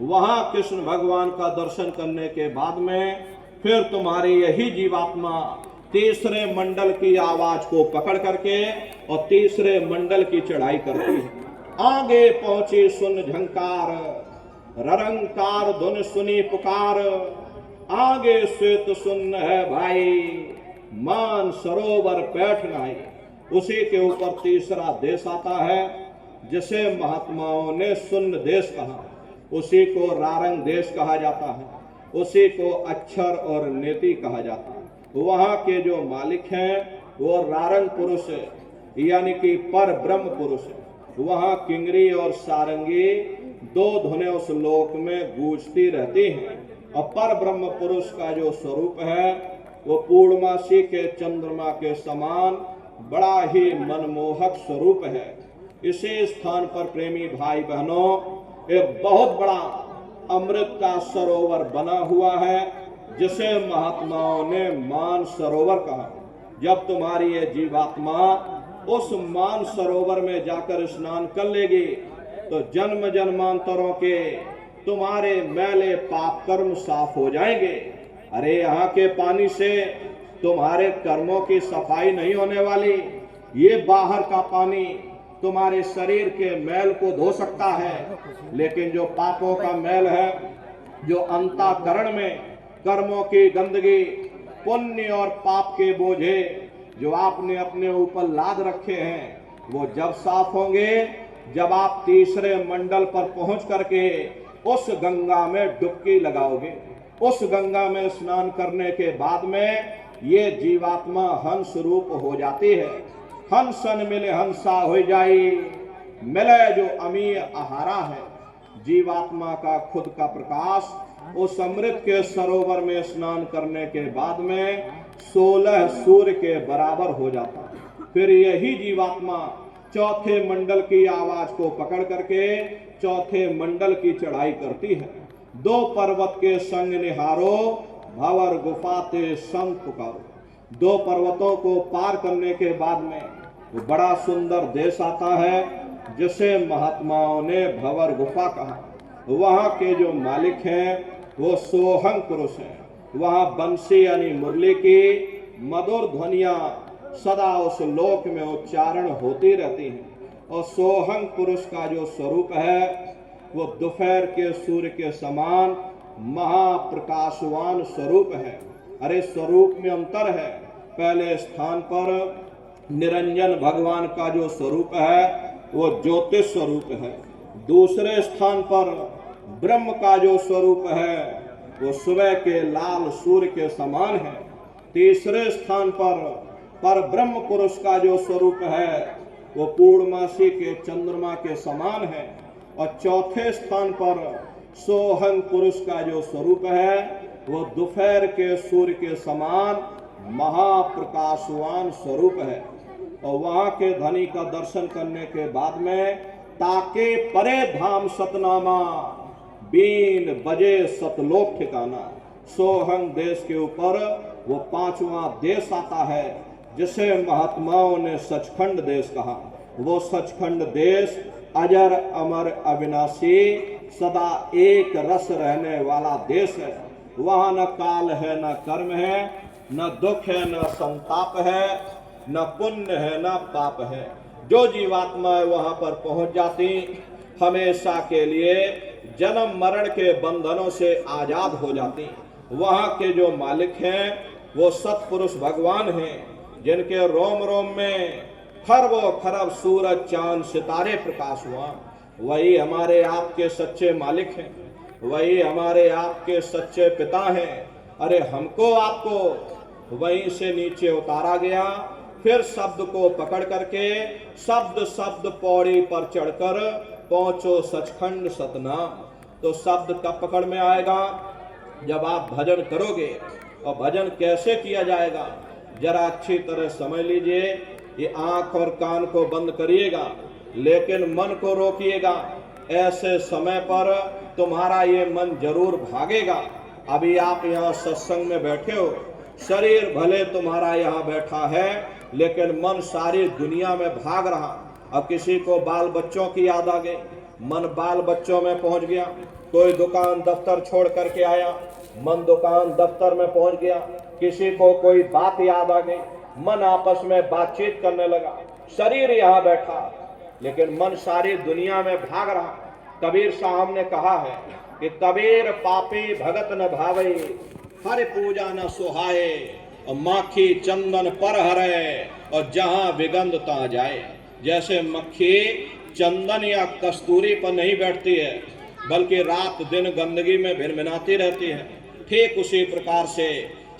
वहां कृष्ण भगवान का दर्शन करने के बाद में फिर तुम्हारी यही जीवात्मा तीसरे मंडल की आवाज को पकड़ करके और तीसरे मंडल की चढ़ाई करती है। आगे पहुंची सुन झंकार, ररंकार धुन सुनी पुकार, आगे श्वेत सुन है भाई, मान सरोवर बैठ नाई। उसी के ऊपर तीसरा देश आता है जिसे महात्माओं ने सुन्न देश कहा। उसी को रारंग देश कहा जाता है, उसी को अक्षर और नेति कहा जाता है। वहां के जो मालिक हैं वो रारंग पुरुष यानी कि पर ब्रह्म पुरुष। वहां किंगरी और सारंगी दो धुनें उस लोक में गूंजती रहती हैं। और पर ब्रह्म पुरुष का जो स्वरूप है वो पूर्णमासी के चंद्रमा के समान बड़ा ही मनमोहक स्वरूप है। इसी स्थान पर प्रेमी भाई बहनों एक बहुत बड़ा अमृत का सरोवर बना हुआ है, जिसे महात्माओं ने मान सरोवर कहा। जब तुम्हारी ये जीवात्मा उस मान सरोवर में जाकर स्नान कर लेगी तो जन्म जन्मांतरों के तुम्हारे मैले पाप कर्म साफ हो जाएंगे। अरे यहाँ के पानी से तुम्हारे कर्मों की सफाई नहीं होने वाली, ये बाहर का पानी तुम्हारे शरीर के मैल को धो सकता है, लेकिन जो पापों का मैल है, जो अंतःकरण में कर्मों की गंदगी, पुण्य और पाप के बोझे जो आपने अपने ऊपर लाद रखे हैं, वो जब साफ होंगे, जब आप तीसरे मंडल पर पहुंच करके उस गंगा में डुबकी लगाओगे। उस गंगा में स्नान करने के बाद में ये जीवात्मा हंस रूप हो जाती है। हंसन मिले हंसा हो जाई, मिले जो अमीय आहारा है। जीवात्मा का खुद का प्रकाश उस अमृत के सरोवर में स्नान करने के बाद में 16 सूर्य के बराबर हो जाता है। फिर यही जीवात्मा चौथे मंडल की आवाज को पकड़ करके चौथे मंडल की चढ़ाई करती है। 2 पर्वत के संग निहारो, भंवर गुफा ते संग पुकारो। 2 पर्वतों को पार करने के बाद में वो बड़ा सुंदर देश आता है, जिसे महात्माओं ने भंवर गुफा कहा। वहां के जो मालिक हैं वो सोहंग पुरुष हैं। वहां बंसी यानी मुरली की मधुर ध्वनियां सदा उस लोक में उच्चारण होती रहती हैं। और सोहंग पुरुष का जो स्वरूप है वो दोपहर के सूर्य के समान महाप्रकाशवान स्वरूप है। अरे स्वरूप में अंतर है। पहले स्थान पर निरंजन भगवान का जो स्वरूप है वो ज्योतिष स्वरूप है। दूसरे स्थान पर ब्रह्म का जो स्वरूप है वो सुबह के लाल सूर्य के समान है। तीसरे स्थान पर ब्रह्म पुरुष का जो स्वरूप है वो पूर्णमासी के चंद्रमा के समान है। और चौथे स्थान पर सोहंग पुरुष का जो स्वरूप है वो दोपहर के सूर्य के समान महाप्रकाशवान स्वरूप है। और वहां के धनी का दर्शन करने के बाद में ताके परे धाम सतनामा, बीन बजे सतलोक ठिकाना। सोहंग देश के ऊपर वो 5वां देश आता है, जिसे महात्माओं ने सचखंड देश कहा। वो सचखंड देश अजर अमर अविनाशी सदा एक रस रहने वाला देश है। वहां न काल है, न कर्म है, न दुख है, न संताप है, न पुण्य है, न पाप है। जो जीवात्मा वहां पर पहुंच जाती हमेशा के लिए जन्म मरण के बंधनों से आजाद हो जाती। वहां के जो मालिक हैं वो सतपुरुष भगवान हैं, जिनके रोम रोम में खरबों खरब सूरज चांद सितारे प्रकाश हुआ। वही हमारे आपके सच्चे मालिक हैं, वही हमारे आपके सच्चे पिता हैं। अरे हमको आपको वहीं से नीचे उतारा गया, फिर शब्द को पकड़ करके शब्द शब्द पौड़ी पर चढ़कर पहुंचो सचखंड सतनाम। तो शब्द कब पकड़ में आएगा? जब आप भजन करोगे। और भजन कैसे किया जाएगा जरा अच्छी तरह समझ लीजिए। ये आंख और कान को बंद करिएगा, लेकिन मन को रोकिएगा। ऐसे समय पर तुम्हारा ये मन जरूर भागेगा। अभी आप यहाँ सत्संग में बैठे हो, शरीर भले तुम्हारा यहाँ बैठा है, लेकिन मन सारी दुनिया में भाग रहा। अब किसी को बाल बच्चों की याद आ गई, मन बाल बच्चों में पहुंच गया। कोई दुकान दफ्तर छोड़ करके आया, मन दुकान दफ्तर में पहुंच गया। किसी को कोई बात याद आ गई, मन आपस में बातचीत करने लगा। शरीर यहाँ बैठा, लेकिन मन सारी दुनिया में भाग रहा। कबीर साहब ने कहा है कि कबीर पापी भगत न भावे, हर पूजा न सुहाए, और माखी चंदन पर हरे, और जहां विगंध तहां जाए। जैसे मक्खी चंदन या कस्तूरी पर नहीं बैठती है, बल्कि रात दिन गंदगी में भिनभिनाती रहती है। ठीक उसी प्रकार से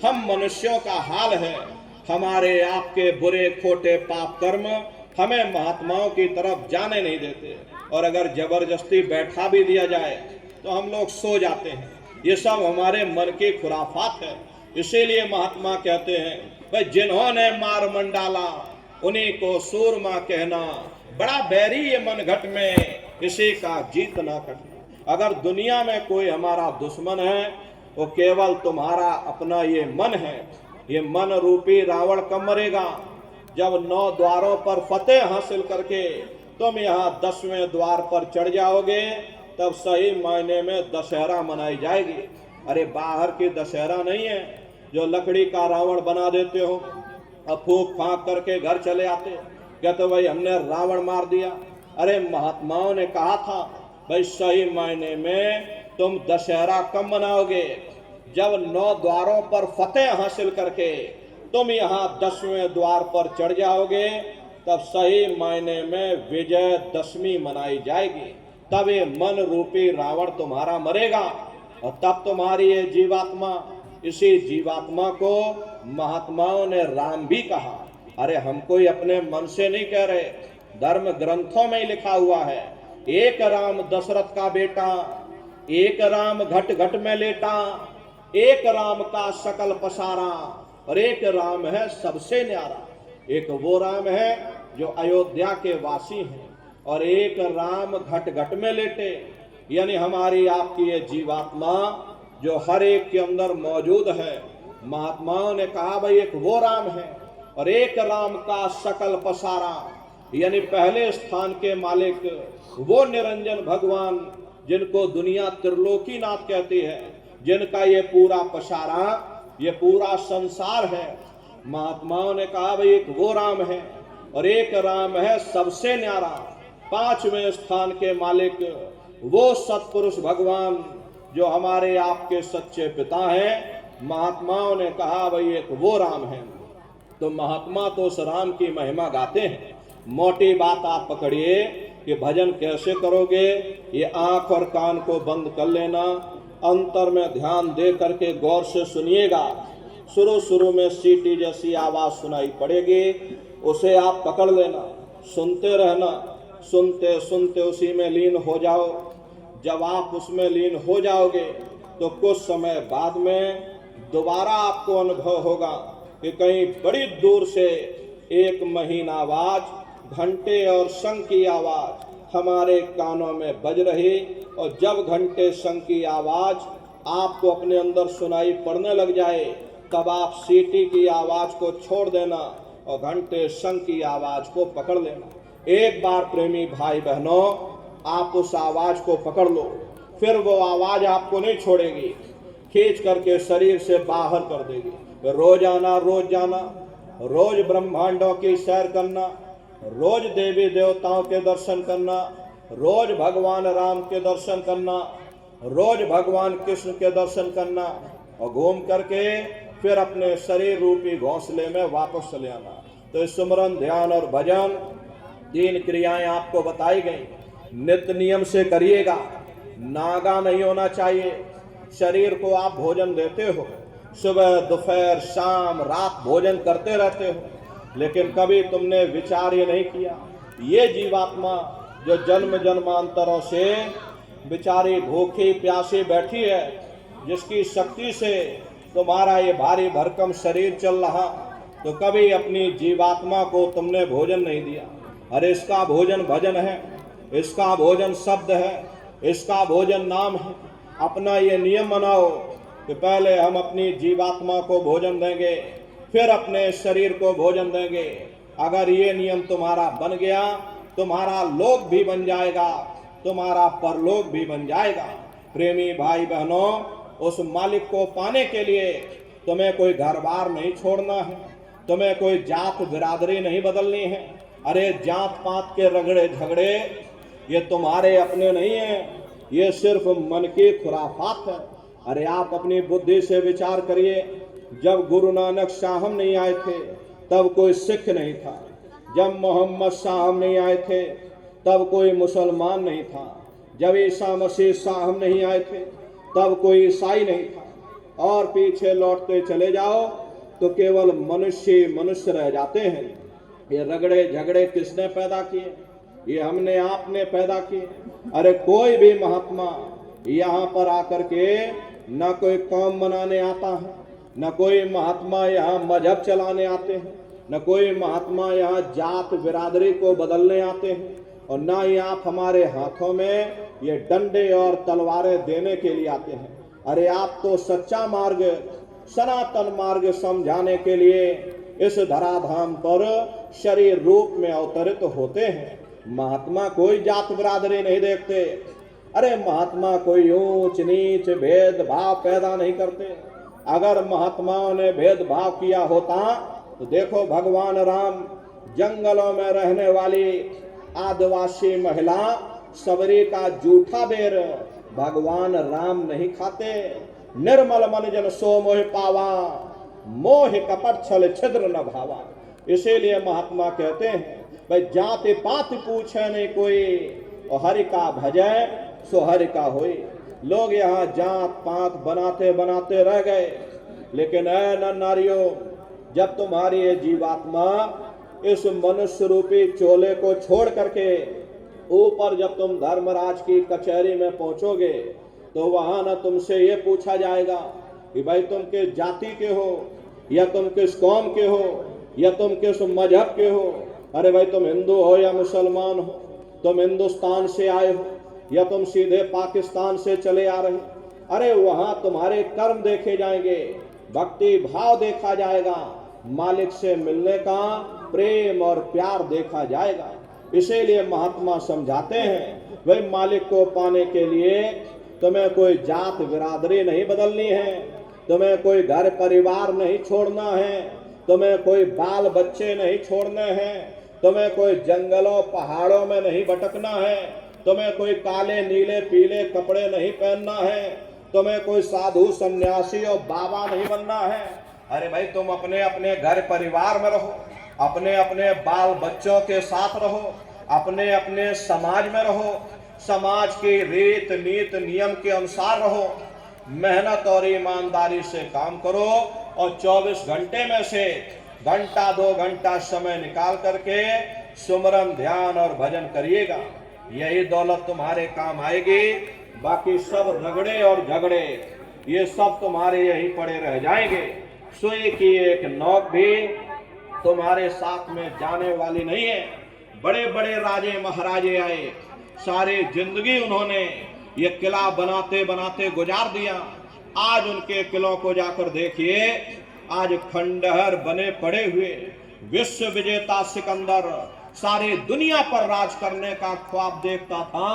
हम मनुष्यों का हाल है। हमारे आपके बुरे खोटे पाप कर्म हमें महात्माओं की तरफ जाने नहीं देते, और अगर जबरदस्ती बैठा भी दिया जाए तो हम लोग सो जाते हैं। ये सब हमारे मन की खुराफात है। इसीलिए महात्मा कहते हैं, भाई जिन्होंने मार मंडाला उन्हीं को सूरमा कहना, बड़ा बैरी ये मन घट में इसी का जीत ना कटना। अगर दुनिया में कोई हमारा दुश्मन है वो केवल तुम्हारा अपना ये मन है। ये मन रूपी रावण कब मरेगा? जब 9 द्वारों पर फतेह हासिल करके तुम यहाँ 10वें द्वार पर चढ़ जाओगे, तब सही मायने में दशहरा मनाई जाएगी। अरे बाहर की दशहरा नहीं है जो लकड़ी का रावण बना देते हो, अब फूंक फांक करके घर चले आते, कहते भाई हमने रावण मार दिया। अरे महात्माओं ने कहा था भाई सही मायने में तुम दशहरा कब मनाओगे? जब 9 द्वारों पर फतेह हासिल करके तुम यहाँ 10वें द्वार पर चढ़ जाओगे, तब सही मायने में विजय दशमी मनाई जाएगी। तब ये मन रूपी रावण तुम्हारा मरेगा, और तब तुम्हारी ये जीवात्मा, इसी जीवात्मा को महात्माओं ने राम भी कहा। अरे हम कोई अपने मन से नहीं कह रहे, धर्म ग्रंथों में ही लिखा हुआ है, एक राम दशरथ का बेटा, एक राम घट घट में लेटा, एक राम का सकल पसारा, और एक राम है सबसे न्यारा। एक वो राम है जो अयोध्या के वासी हैं, और एक राम घट घट में लेटे, यानी हमारी आपकी ये जीवात्मा जो हर एक के अंदर मौजूद है। महात्माओं ने कहा भाई एक वो राम है, और एक राम का सकल पसारा, यानी पहले स्थान के मालिक वो निरंजन भगवान जिनको दुनिया त्रिलोकीनाथ कहती है, जिनका ये पूरा पसारा, ये पूरा संसार है। महात्माओं ने कहा भाई एक वो राम है, और एक राम है सबसे न्यारा, 5वें स्थान के मालिक वो सत्पुरुष भगवान जो हमारे आपके सच्चे पिता हैं। महात्माओं ने कहा भाई एक वो राम है। तो महात्मा तो उस राम की महिमा गाते हैं। मोटी बात आप पकड़िए कि भजन कैसे करोगे, ये आंख और कान को बंद कर लेना, अंतर में ध्यान दे करके गौर से सुनिएगा। शुरू में सीटी जैसी आवाज सुनाई पड़ेगी, उसे आप पकड़ लेना, सुनते रहना, सुनते सुनते उसी में लीन हो जाओ। जब आप उसमें लीन हो जाओगे तो कुछ समय बाद में दोबारा आपको अनुभव होगा कि कहीं बड़ी दूर से एक महीन आवाज, घंटे और शंख की आवाज हमारे कानों में बज रही, और जब घंटे शंख की आवाज आपको अपने अंदर सुनाई पड़ने लग जाए, तब आप सीटी की आवाज को छोड़ देना और घंटे शंख की आवाज को पकड़ लेना। एक बार प्रेमी भाई बहनों आप उस आवाज को पकड़ लो, फिर वो आवाज आपको नहीं छोड़ेगी, खींच करके शरीर से बाहर कर देगी। रोज आना, रोज जाना, रोज ब्रह्मांडों की सैर करना, रोज देवी देवताओं के दर्शन करना, रोज भगवान राम के दर्शन करना, रोज भगवान कृष्ण के दर्शन करना, और घूम करके फिर अपने शरीर रूपी घोंसले में वापस चले आना। तो सुमरन, ध्यान और भजन 3 क्रियाएं आपको बताई गई। नित्य नियम से करिएगा, नागा नहीं होना चाहिए। शरीर को आप भोजन देते हो, सुबह दोपहर शाम रात भोजन करते रहते हो, लेकिन कभी तुमने विचार ये नहीं किया, ये जीवात्मा जो जन्म जन्मांतरों से बेचारी भूखी प्यासी बैठी है, जिसकी शक्ति से तुम्हारा ये भारी भरकम शरीर चल रहा, तो कभी अपनी जीवात्मा को तुमने भोजन नहीं दिया। अरे इसका भोजन भजन है, इसका भोजन शब्द है, इसका भोजन नाम है। अपना ये नियम बनाओ कि पहले हम अपनी जीवात्मा को भोजन देंगे, फिर अपने शरीर को भोजन देंगे। अगर ये नियम तुम्हारा बन गया, तुम्हारा लोक भी बन जाएगा, तुम्हारा परलोक भी बन जाएगा। प्रेमी भाई बहनों, उस मालिक को पाने के लिए तुम्हें कोई घर बार नहीं छोड़ना है, तुम्हें कोई जात बिरादरी नहीं बदलनी है। अरे जात पात के रगड़े झगड़े ये तुम्हारे अपने नहीं हैं, ये सिर्फ मन की खुराफात है। अरे आप अपनी बुद्धि से विचार करिए, जब गुरु नानक साहब नहीं आए थे तब कोई सिख नहीं था, जब मोहम्मद साहब नहीं आए थे तब कोई मुसलमान नहीं था, जब ईसा मसीह साहब नहीं आए थे तब कोई ईसाई नहीं था, और पीछे लौटते चले जाओ तो केवल मनुष्य मनुष्य रह जाते हैं। ये रगड़े झगड़े किसने पैदा किए? ये हमने आपने पैदा किए। अरे कोई भी महात्मा यहाँ पर आकर के न कोई कौम मनाने आता है, न कोई महात्मा यहाँ मजहब चलाने आते हैं, न कोई महात्मा यहाँ जात बिरादरी को बदलने आते हैं, और ना ही आप हमारे हाथों में ये डंडे और तलवारें देने के लिए आते हैं। अरे आप तो सच्चा मार्ग, सनातन मार्ग समझाने के लिए इस धराधाम पर शरीर रूप में अवतरित होते हैं। महात्मा कोई जात बिरादरी नहीं देखते। अरे महात्मा कोई ऊंच नीच भेदभाव पैदा नहीं करते। अगर महात्माओं ने भेदभाव किया होता तो देखो भगवान राम जंगलों में रहने वाली आदिवासी महिला सबरी का जूठा बेर भगवान राम नहीं खाते। निर्मल मन जन सो मोह पावा, मोह कपट छल छिद्र न भावा। इसीलिए महात्मा कहते हैं भाई जाति पाति पूछे नहीं कोई, और हरि का भजै सो हरि का होई। लोग यहाँ जात पात बनाते बनाते रह गए, लेकिन ऐ नर नारियों, जब तुम्हारी ये जीवात्मा इस मनुष्य रूपी चोले को छोड़ करके ऊपर जब तुम धर्मराज की कचहरी में पहुंचोगे तो वहां न तुमसे ये पूछा जाएगा कि भाई तुम किस जाति के हो, या तुम किस कौम के हो, या तुम किस मजहब के हो। अरे भाई तुम हिंदू हो या मुसलमान हो, तुम हिंदुस्तान से आए हो या तुम सीधे पाकिस्तान से चले आ रहे। अरे वहां तुम्हारे कर्म देखे जाएंगे, भक्ति भाव देखा जाएगा, मालिक से मिलने का प्रेम और प्यार देखा जाएगा। इसीलिए महात्मा समझाते हैं भाई मालिक को पाने के लिए तुम्हें कोई जात बिरादरी नहीं बदलनी है, तुम्हें कोई घर परिवार नहीं छोड़ना है, तुम्हें कोई बाल बच्चे नहीं छोड़ने हैं, तुम्हें कोई जंगलों पहाड़ों में नहीं भटकना है, तुम्हें कोई काले नीले पीले कपड़े नहीं पहनना है, तुम्हें कोई साधु सन्यासी और बाबा नहीं बनना है। अरे भाई तुम अपने अपने घर परिवार में रहो, अपने अपने बाल बच्चों के साथ रहो, अपने अपने समाज में रहो, समाज की रीत नीत नियम के अनुसार रहो, मेहनत और ईमानदारी से काम करो, और 24 घंटे में से घंटा 2 घंटा समय निकाल करके सुमरन ध्यान और भजन करिएगा। यही दौलत तुम्हारे काम आएगी। बाकी सब रगड़े और झगड़े ये सब तुम्हारे यहीं पड़े रह जाएंगे। सुई की एक नोक भी तुम्हारे साथ में जाने वाली नहीं है। बड़े बड़े राजे महाराजे आए, सारी जिंदगी उन्होंने ये किला बनाते बनाते गुजार दिया। आज उनके किलों को जाकर देखिए, आज खंडहर बने पड़े हुए। विश्व विजेता सिकंदर सारी दुनिया पर राज करने का ख्वाब देखता था,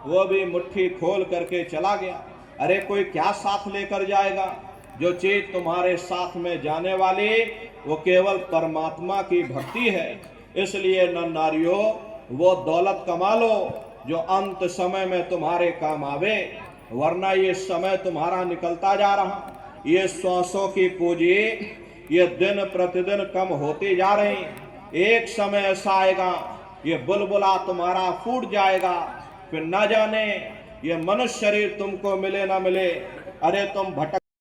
वो भी मुट्ठी खोल करके चला गया। अरे कोई क्या साथ लेकर जाएगा? जो चीज तुम्हारे साथ में जाने वाली वो केवल परमात्मा की भक्ति है। इसलिए नर नारियों, वो दौलत कमा लो जो अंत समय में तुम्हारे काम आवे, वरना ये समय तुम्हारा निकलता जा रहा, ये 100 की पूंजी ये दिन प्रतिदिन कम होती जा रही। एक समय ऐसा आएगा ये बुलबुला तुम्हारा फूट जाएगा, फिर न जाने ये मनुष्य शरीर तुमको मिले ना मिले। अरे तुम भटक